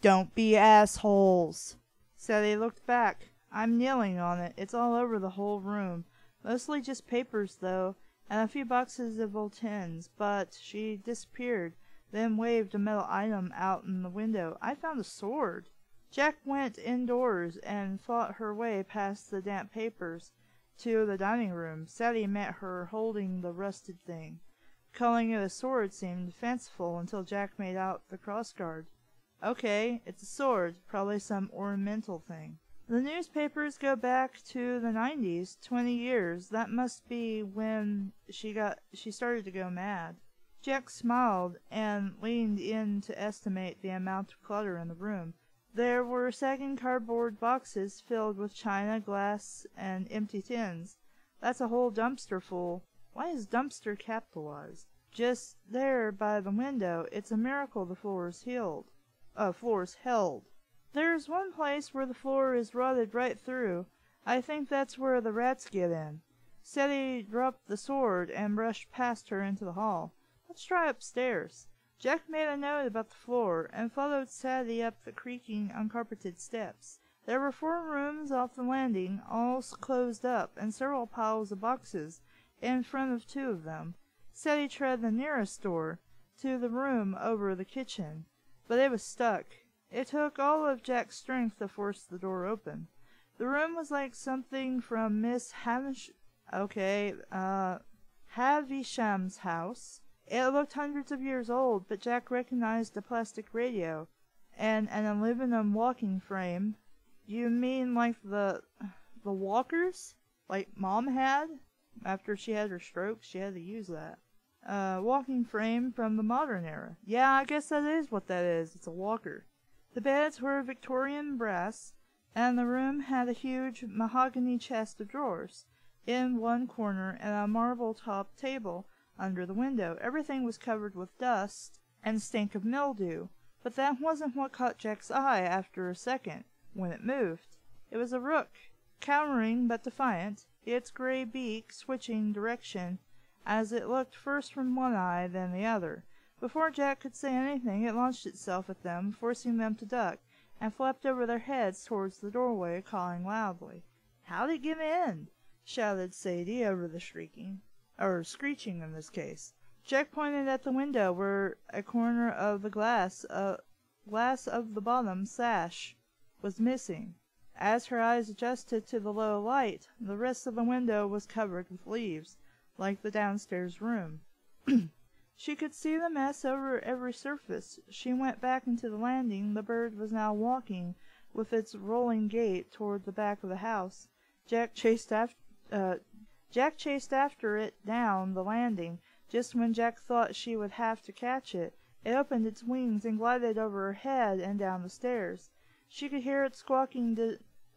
Don't be assholes. Sadie looked back. I'm kneeling on it. It's all over the whole room. Mostly just papers, though, and a few boxes of old tins. But she disappeared, then waved a metal item out in the window. I found a sword. Jack went indoors and fought her way past the damp papers to the dining room. Sadie met her holding the rusted thing. Calling it a sword seemed fanciful until Jack made out the crossguard. Okay, it's a sword, probably some ornamental thing. The newspapers go back to the 90s, 20 years. That must be when she started to go mad. Jack smiled and leaned in to estimate the amount of clutter in the room. There were sagging cardboard boxes filled with china, glass, and empty tins. That's a whole dumpster full. Why is dumpster capitalized? Just there by the window, it's a miracle the floor is held. There's one place where the floor is rotted right through. I think that's where the rats get in. Sadie dropped the sword and brushed past her into the hall. Let's try upstairs. Jack made a note about the floor and followed Sadie up the creaking, uncarpeted steps. There were 4 rooms off the landing, all closed up, and several piles of boxes in front of 2 of them. Sadie tried the nearest door, to the room over the kitchen, but it was stuck. It took all of Jack's strength to force the door open. The room was like something from Miss Havisham's house. It looked hundreds of years old, but Jack recognized a plastic radio and an aluminum walking frame. You mean like the walkers? Like Mom had? After she had her stroke, she had to use that. Walking frame from the modern era. Yeah, I guess that is what that is. It's a walker. The beds were Victorian brass, and the room had a huge mahogany chest of drawers in one corner and a marble-topped table under the window. Everything was covered with dust and stank of mildew, but that wasn't what caught Jack's eye after a second, when it moved. It was a rook, cowering but defiant, its gray beak switching direction as it looked first from one eye, then the other. Before Jack could say anything, it launched itself at them, forcing them to duck, and flapped over their heads towards the doorway, calling loudly. "How'd it get in?" shouted Sadie over the screeching in this case. Jack pointed at the window where a corner of the glass of the bottom sash was missing. As her eyes adjusted to the low light, the rest of the window was covered with leaves, like the downstairs room. She could see the mess over every surface. She went back into the landing. The bird was now walking with its rolling gait toward the back of the house. Jack chased after it down the landing. Just when Jack thought she would have to catch it, It opened its wings and glided over her head and down the stairs. She could hear its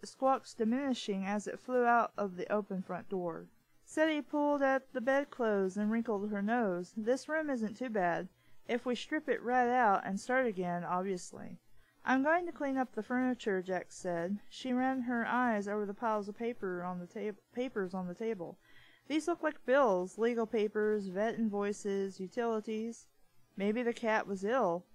squawks diminishing as it flew out of the open front door. Sadie pulled at the bedclothes and wrinkled her nose. This room isn't too bad, if we strip it right out and start again, obviously. I'm going to clean up the furniture, Jack said. She ran her eyes over the piles of papers on the table. These look like bills, legal papers, vet invoices, utilities. Maybe the cat was ill.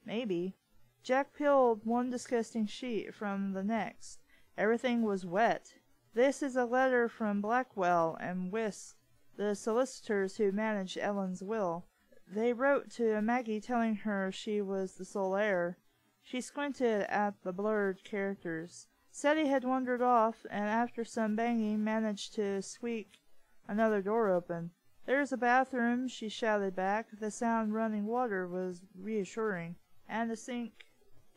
Maybe. Jack peeled one disgusting sheet from the next. Everything was wet. This is a letter from Blackwell and Wiss, the solicitors who managed Ellen's will. They wrote to Maggie telling her she was the sole heir. She squinted at the blurred characters. Sadie had wandered off, and after some banging managed to squeak another door open. "There's a bathroom," she shouted back. The sound of running water was reassuring. "And a sink."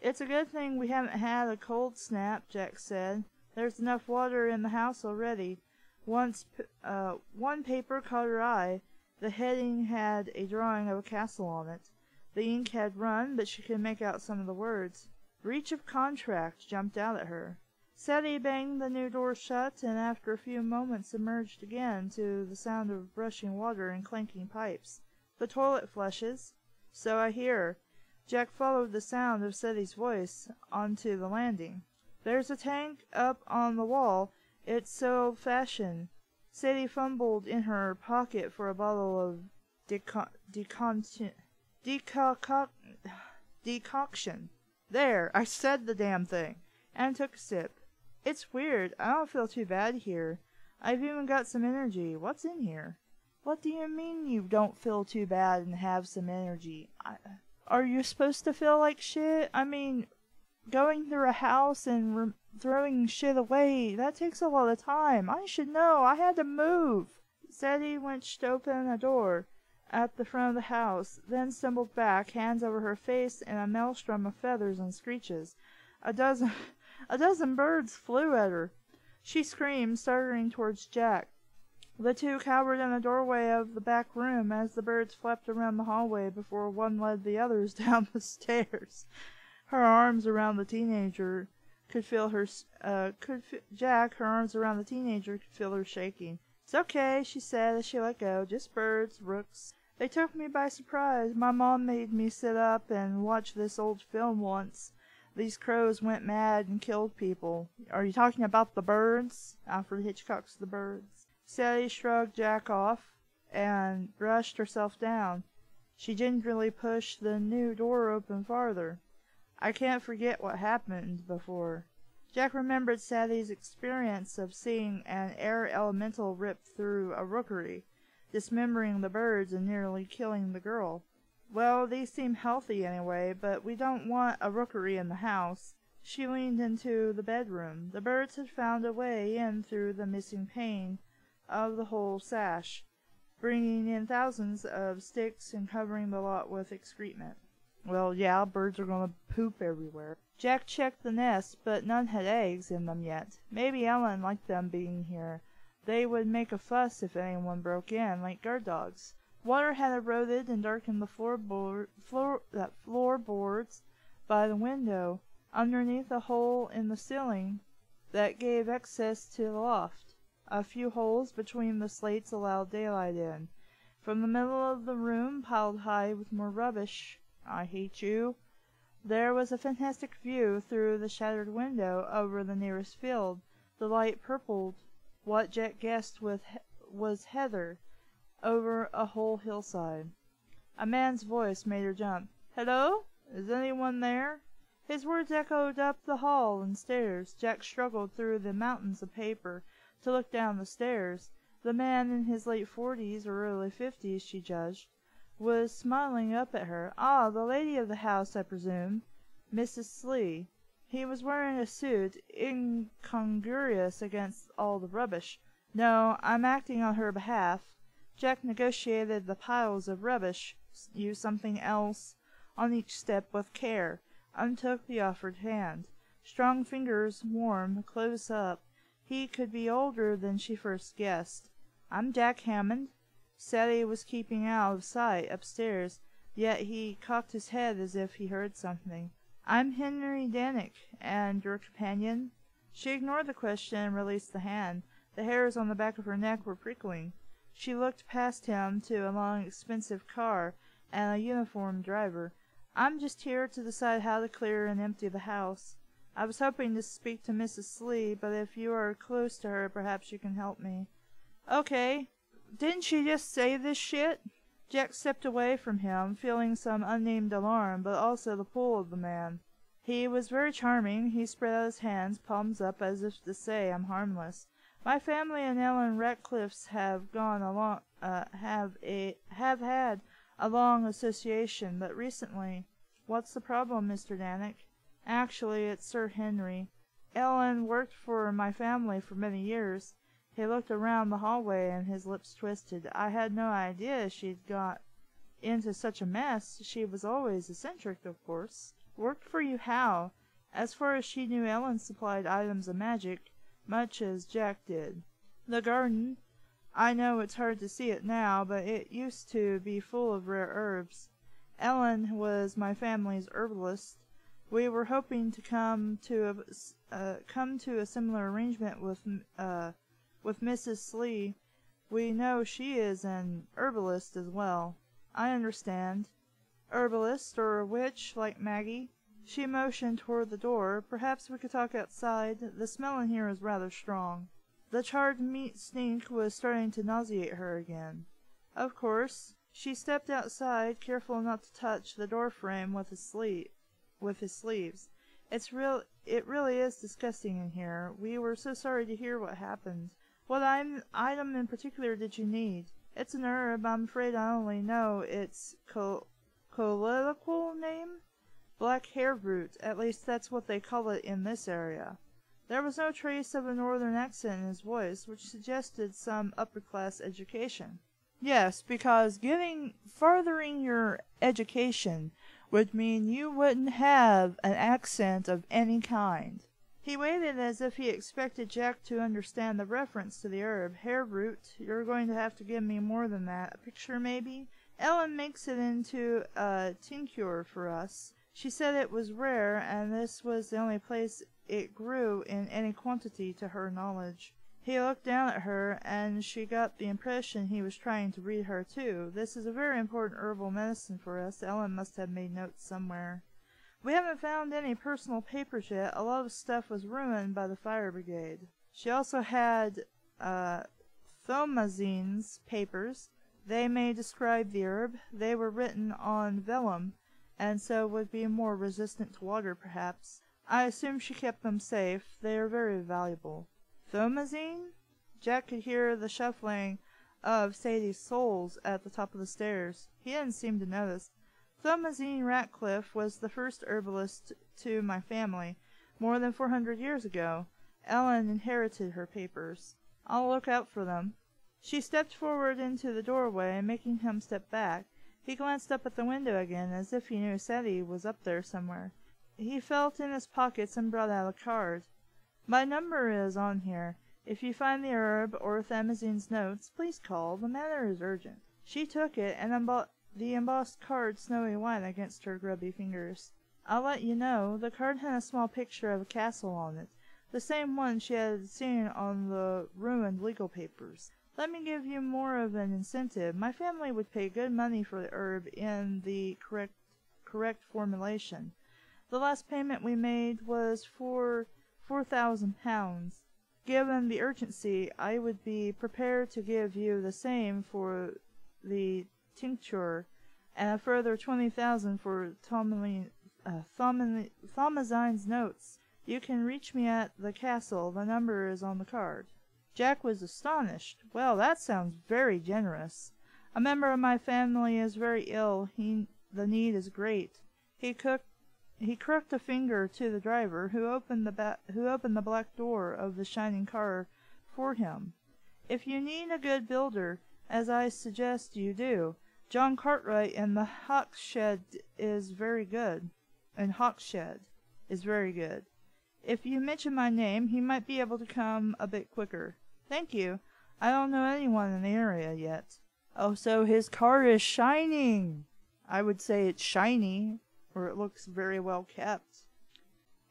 "It's a good thing we haven't had a cold snap," Jack said. "There's enough water in the house already." One paper caught her eye. The heading had a drawing of a castle on it. The ink had run, but she could make out some of the words. "Breach of contract" jumped out at her. Sadie banged the new door shut, and after a few moments emerged again to the sound of rushing water and clanking pipes. "The toilet flushes." "So I hear." Jack followed the sound of Sadie's voice onto the landing. "There's a tank up on the wall. It's so old-fashioned." Sadie fumbled in her pocket for a bottle of decoction. "There, I said the damn thing," and took a sip. "It's weird. I don't feel too bad here. I've even got some energy. What's in here?" "What do you mean you don't feel too bad and have some energy? Are you supposed to feel like shit? I mean, going through a house and throwing shit away, that takes a lot of time. I should know. I had to move." Sadie winched open a door at the front of the house, then stumbled back, hands over her face in a maelstrom of feathers and screeches. A dozen birds flew at her. She screamed, staggering towards Jack. The two cowered in the doorway of the back room as the birds flapped around the hallway before one led the others down the stairs. Her arms around the teenager could feel her. Jack, her arms around the teenager, could feel her shaking. "It's okay," she said as she let go. "Just birds, rooks. They took me by surprise. My mom made me sit up and watch this old film once. These crows went mad and killed people." "Are you talking about the birds?" Alfred Hitchcock's The Birds. Sadie shrugged Jack off and brushed herself down. She gingerly pushed the new door open farther. "I can't forget what happened before." Jack remembered Sadie's experience of seeing an air elemental rip through a rookery, dismembering the birds and nearly killing the girl. "Well, these seem healthy anyway, but we don't want a rookery in the house." She leaned into the bedroom. The birds had found a way in through the missing pane of the whole sash, bringing in thousands of sticks and covering the lot with excrement. "Well, yeah, birds are going to poop everywhere." Jack checked the nest, but none had eggs in them yet. Maybe Ellen liked them being here. They would make a fuss if anyone broke in, like guard dogs. Water had eroded and darkened the floorboards by the window, underneath a hole in the ceiling that gave access to the loft. A few holes between the slates allowed daylight in. From the middle of the room, piled high with more rubbish, "I hate you," there was a fantastic view through the shattered window over the nearest field. The light purpled what Jack guessed was heather over a whole hillside. A man's voice made her jump. "Hello? Is anyone there?" His words echoed up the hall and stairs. Jack struggled through the mountains of paper to look down the stairs. The man, in his late 40s or early 50s, she judged, was smiling up at her. "Ah, the lady of the house, I presume. Mrs. Slee." He was wearing a suit, incongruous against all the rubbish. "No, I'm acting on her behalf." Jack negotiated the piles of rubbish, used something else on each step with care, untook the offered hand. Strong fingers, warm, close up. He could be older than she first guessed. "I'm Jack Hammond." Sadie was keeping out of sight upstairs. yet he cocked his head as if he heard something. "I'm Henry Danick, and your companion?" She ignored the question and released the hand. The hairs on the back of her neck were prickling. She looked past him to a long, expensive car and a uniformed driver. "I'm just here to decide how to clear and empty the house. I was hoping to speak to Mrs. Slee, but if you are close to her, perhaps you can help me." "Okay. Didn't she just say this shit?" Jack stepped away from him, feeling some unnamed alarm, but also the pull of the man. He was very charming. He spread out his hands, palms up, as if to say, "I'm harmless. My family and Ellen Ratcliffe's have gone along, have had a long association, but recently—" "What's the problem, Mr. Danick?" "Actually, it's Sir Henry. Ellen worked for my family for many years." He looked around the hallway and his lips twisted. "I had no idea she'd got into such a mess. She was always eccentric, of course." "Worked for you how?" As far as she knew, Ellen supplied items of magic, much as Jack did. "The garden. I know it's hard to see it now, but it used to be full of rare herbs. Ellen was my family's herbalist. We were hoping to come to a similar arrangement with Mrs. Slee. We know she is an herbalist as well." "I understand. Herbalist, or a witch, like Maggie?" She motioned toward the door. "Perhaps we could talk outside. The smell in here is rather strong." The charred meat stink was starting to nauseate her again. "Of course." She stepped outside, careful not to touch the door frame with his sleeves. It really is disgusting in here. We were so sorry to hear what happened. What item in particular did you need?" "It's an herb. I'm afraid I only know its colloquial name. Black hair root. At least that's what they call it in this area." There was no trace of a northern accent in his voice, which suggested some upper-class education. "Yes, because furthering your education would mean you wouldn't have an accent of any kind." He waited as if he expected Jack to understand the reference to the herb. "Hair root. You're going to have to give me more than that. A picture, maybe? Ellen makes it into a tincture for us. She said it was rare, and this was the only place it grew in any quantity to her knowledge." He looked down at her, and she got the impression he was trying to read her too. "This is a very important herbal medicine for us. Ellen must have made notes somewhere. We haven't found any personal papers yet. A lot of stuff was ruined by the fire brigade." She also had Thomazine's papers. They may describe the herb. They were written on vellum, and so would be more resistant to water, perhaps. I assume she kept them safe. They are very valuable." "Thomazine?" Jack could hear the shuffling of Sadie's soles at the top of the stairs. He didn't seem to notice. "Thomazine Ratcliffe was the first herbalist to my family, more than 400 years ago. Ellen inherited her papers. I'll look out for them." She stepped forward into the doorway, making him step back. He glanced up at the window again, as if he knew Sadie was up there somewhere. He felt in his pockets and brought out a card. "My number is on here. If you find the herb or Thamazine's notes, please call. The matter is urgent." She took it and the embossed card snowy white against her grubby fingers. "I'll let you know." The card had a small picture of a castle on it, the same one she had seen on the ruined legal papers. "Let me give you more of an incentive. My family would pay good money for the herb in the correct formulation. The last payment we made was for £4,000. Given the urgency, I would be prepared to give you the same for the tincture, and a further 20,000 for Thomazine's notes. You can reach me at the castle. The number is on the card." Jack was astonished. "Well, that sounds very generous. A member of my family is very ill. The need is great." He crooked a finger to the driver, who opened the black door of the shining car for him. "If you need a good builder, as I suggest you do, John Cartwright in the Hawkshed is very good. If you mention my name, he might be able to come a bit quicker." "Thank you. I don't know anyone in the area yet." "Oh, so his car is shining." I would say it's shiny, or it looks very well kept.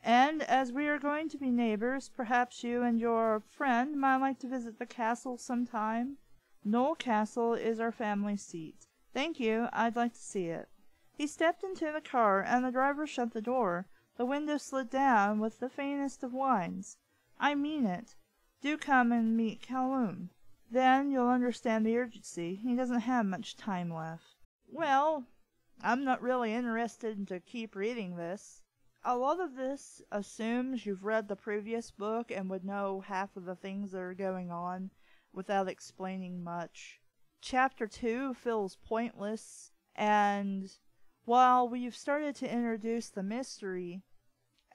And as we are going to be neighbors, perhaps you and your friend might like to visit the castle sometime. Knoll Castle is our family seat. Thank you, I'd like to see it. He stepped into the car, and the driver shut the door. The window slid down with the faintest of whines. I mean it. Do come and meet Calhoun. Then you'll understand the urgency. He doesn't have much time left. Well, I'm not really interested to keep reading this. A lot of this assumes you've read the previous book and would know half of the things that are going on without explaining much. Chapter 2 feels pointless, and while we've started to introduce the mystery,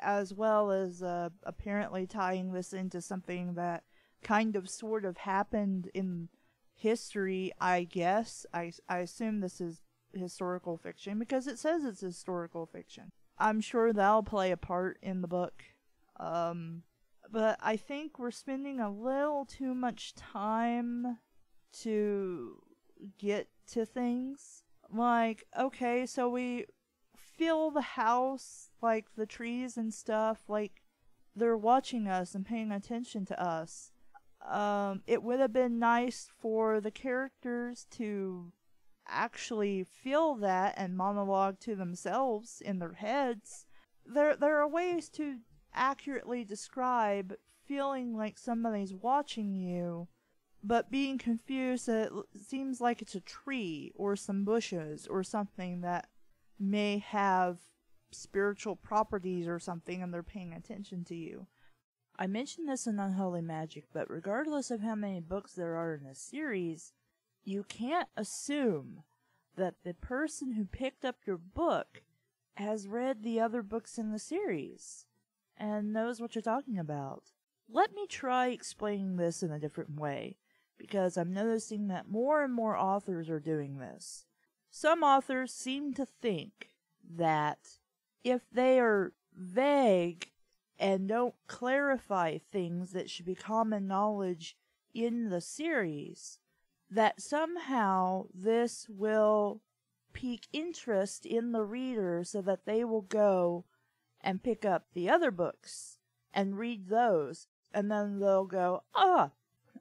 as well as apparently tying this into something that kind of sort of happened in history, I guess, I assume this is historical fiction because it says it's historical fiction. I'm sure that'll play a part in the book. But I think we're spending a little too much time to get to things. Like, okay, so we feel the house, like the trees and stuff, like they're watching us and paying attention to us. It would have been nice for the characters to actually feel that and monologue to themselves in their heads. There are ways to accurately describe feeling like somebody's watching you, but being confused that it seems like it's a tree or some bushes or something that may have spiritual properties or something and they're paying attention to you. I mentioned this in Unholy Magic, but regardless of how many books there are in a series, you can't assume that the person who picked up your book has read the other books in the series and knows what you're talking about. Let me try explaining this in a different way, because I'm noticing that more and more authors are doing this. Some authors seem to think that if they are vague and don't clarify things that should be common knowledge in the series, that somehow this will pique interest in the reader so that they will go and pick up the other books and read those, and then they'll go, I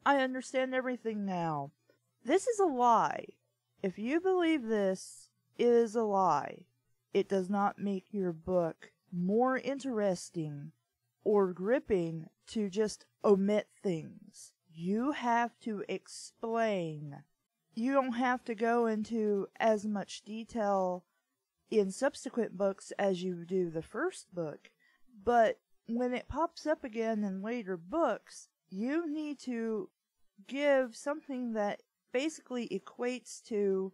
understand everything now. This is a lie. If you believe this, it is a lie. It does not make your book more interesting or gripping to just omit things. You have to explain. You don't have to go into as much detail in subsequent books as you do the first book, but when it pops up again in later books, you need to give something that basically equates to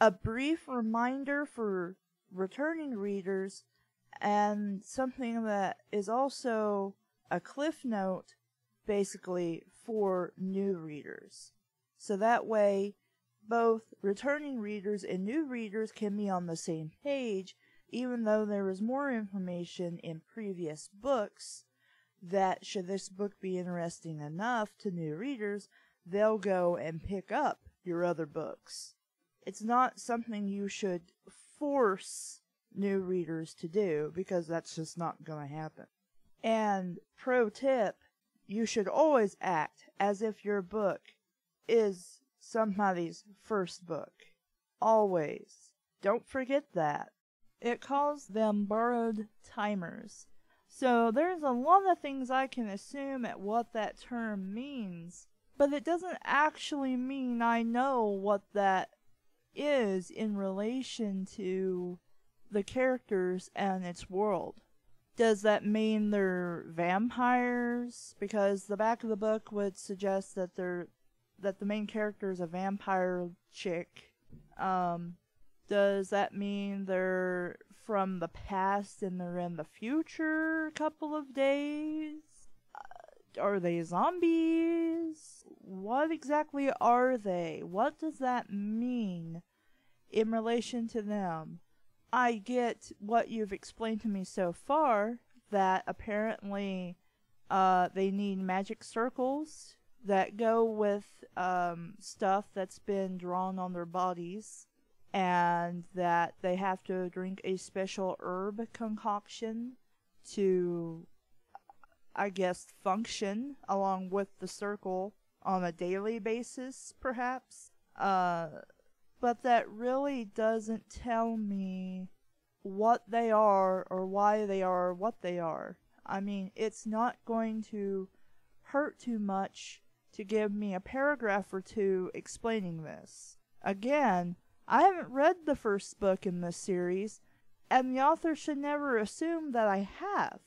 a brief reminder for returning readers and something that is also a cliff note basically for new readers. So that way both returning readers and new readers can be on the same page, even though there is more information in previous books that, should this book be interesting enough to new readers, they'll go and pick up your other books. It's not something you should force new readers to do, because that's just not going to happen. And pro tip, you should always act as if your book is somebody's first book. Always. Don't forget that. It calls them borrowed timers. So there's a lot of things I can assume at what that term means, but it doesn't actually mean I know what that is in relation to the characters and its world. Does that mean they're vampires? Because the back of the book would suggest that the main character is a vampire chick. Does that mean they're from the past and they're in the future a couple of days? Are they zombies? What exactly are they? What does that mean in relation to them? I get what you've explained to me so far, that apparently they need magic circles that go with stuff that's been drawn on their bodies. and that they have to drink a special herb concoction to, I guess, function along with the circle on a daily basis, perhaps. But that really doesn't tell me what they are or why they are what they are. I mean, it's not going to hurt too much to give me a paragraph or two explaining this. Again, I haven't read the first book in this series, and the author should never assume that I have.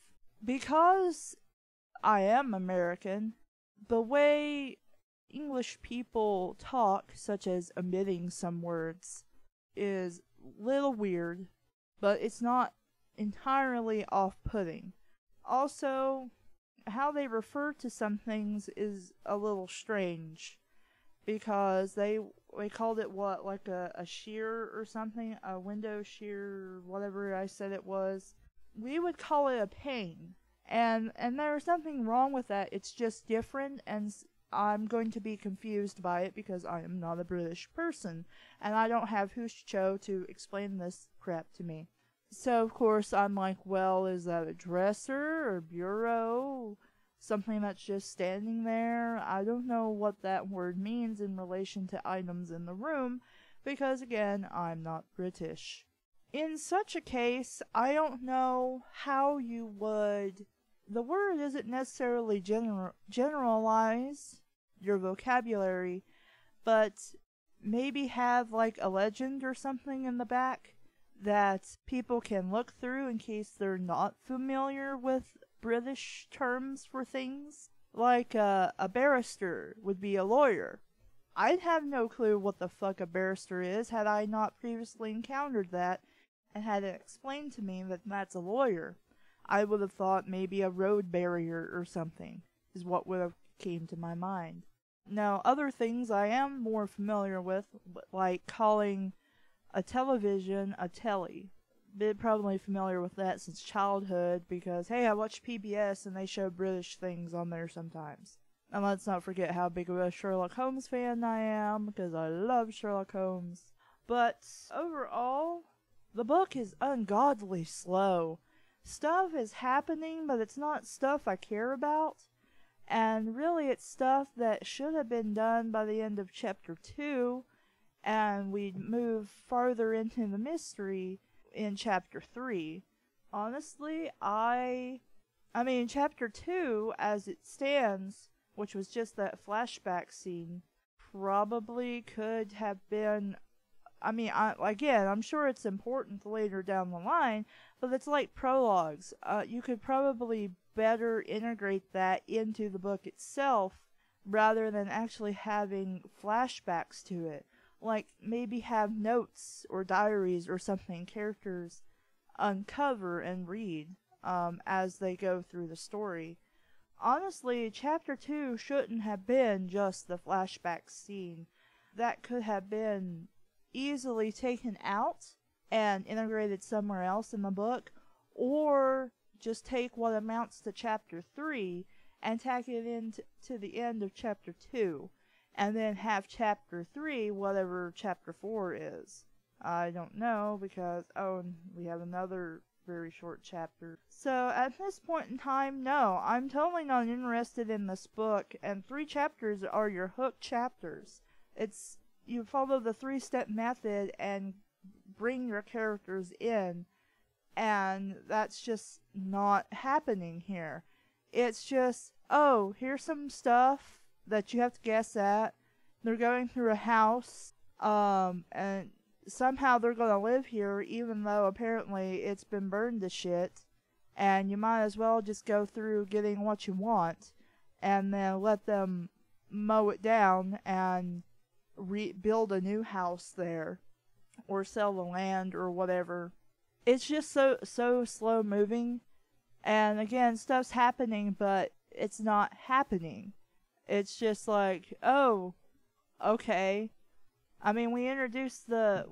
Because I am American, the way English people talk, such as omitting some words, is a little weird, but it's not entirely off-putting. Also, how they refer to some things is a little strange, because they called it what, like a shear or something, a window shear, whatever I said it was. We would call it a pane, and there's nothing wrong with that. It's just different, and I'm going to be confused by it because I am not a British person, and I don't have Hoosh Cho to explain this crap to me. So, of course, I'm like, well, is that a dresser or bureau? Something that's just standing there? I don't know what that word means in relation to items in the room, because, again, I'm not British. In such a case, I don't know how you would... The word isn't necessarily generalize your vocabulary, but maybe have like a legend or something in the back that people can look through in case they're not familiar with British terms for things. Like a barrister would be a lawyer. I'd have no clue what the fuck a barrister is had I not previously encountered that and had it explained to me that that's a lawyer. I would have thought maybe a road barrier or something is what would have came to my mind. Now, other things I am more familiar with, like calling a television a telly. Been probably familiar with that since childhood because, hey, I watch PBS and they show British things on there sometimes. And let's not forget how big of a Sherlock Holmes fan I am because I love Sherlock Holmes. But overall, the book is ungodly slow. Stuff is happening, but it's not stuff I care about. And really, it's stuff that should have been done by the end of chapter 2, and we'd move farther into the mystery in chapter 3. Honestly, I mean, chapter 2, as it stands, which was just that flashback scene, probably could have been... again, I'm sure it's important later down the line, but it's like prologues. You could probably better integrate that into the book itself rather than actually having flashbacks to it. Like, maybe have notes or diaries or something characters uncover and read as they go through the story. Honestly, chapter 2 shouldn't have been just the flashback scene. That could have been easily taken out and integrated somewhere else in the book, or just take what amounts to chapter 3 and tack it into the end of chapter 2, and then have chapter 3 whatever chapter 4 is. I don't know, because, we have another very short chapter. So, at this point in time, no, I'm totally not interested in this book, and 3 chapters are your hook chapters. You follow the 3-step method and bring your characters in, and that's just not happening here. It's just, here's some stuff that you have to guess at. They're going through a house, and somehow they're going to live here, even though apparently it's been burned to shit, and you might as well just go through getting what you want, and then let them mow it down and build a new house there, or sell the land or whatever. It's just so slow moving, and again, stuff's happening, but it's not happening. It's just like, okay. I mean, we introduced the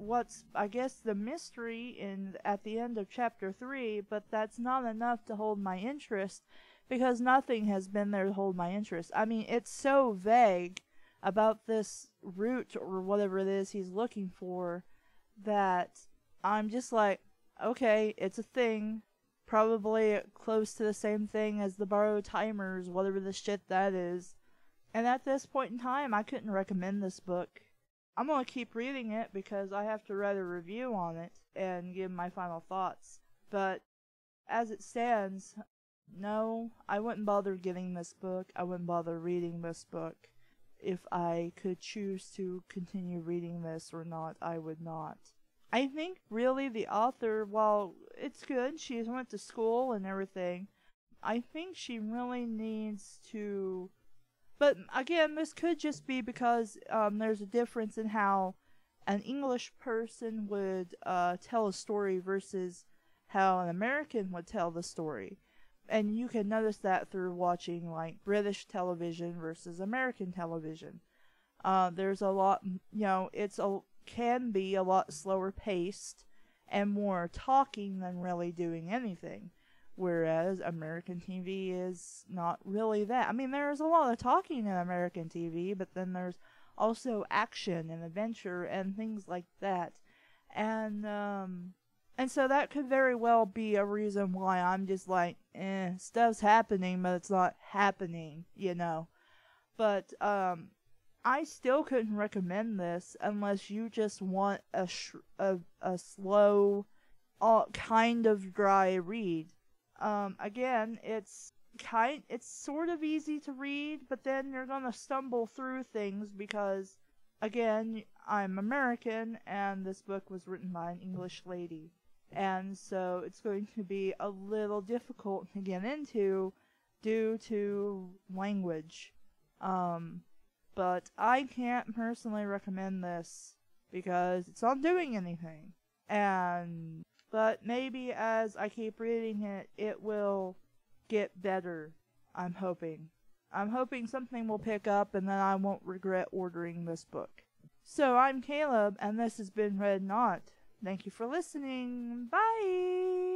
mystery at the end of chapter 3, but that's not enough to hold my interest, because nothing has been there to hold my interest. I mean, it's so vague about this route or whatever it is he's looking for that I'm just like, okay, it's a thing. Probably close to the same thing as the borrowed timers, whatever the shit that is. And at this point in time, I couldn't recommend this book. I'm gonna keep reading it because I have to write a review on it and give my final thoughts. But as it stands, no, I wouldn't bother getting this book. I wouldn't bother reading this book. If I could choose to continue reading this or not, I would not. I think really the author, while it's good, she went to school and everything, I think she really needs to... But again, this could just be because there's a difference in how an English person would tell a story versus how an American would tell the story. And you can notice that through watching like British television versus American television. There's a lot, can be a lot slower paced and more talking than really doing anything. Whereas American TV is not really that. I mean, there's a lot of talking in American TV, but then there's also action and adventure and things like that. And so that could very well be a reason why I'm just like, stuff's happening, but it's not happening, But, I still couldn't recommend this unless you just want a slow, kind of dry read. Again, it's sort of easy to read, but then you're gonna stumble through things because, again, I'm American and this book was written by an English lady. And so it's going to be a little difficult to get into due to language. But I can't personally recommend this because it's not doing anything. But maybe as I keep reading it, it will get better. I'm hoping. I'm hoping something will pick up and then I won't regret ordering this book. So I'm Caleb and this has been Red Knot. Thank you for listening. Bye!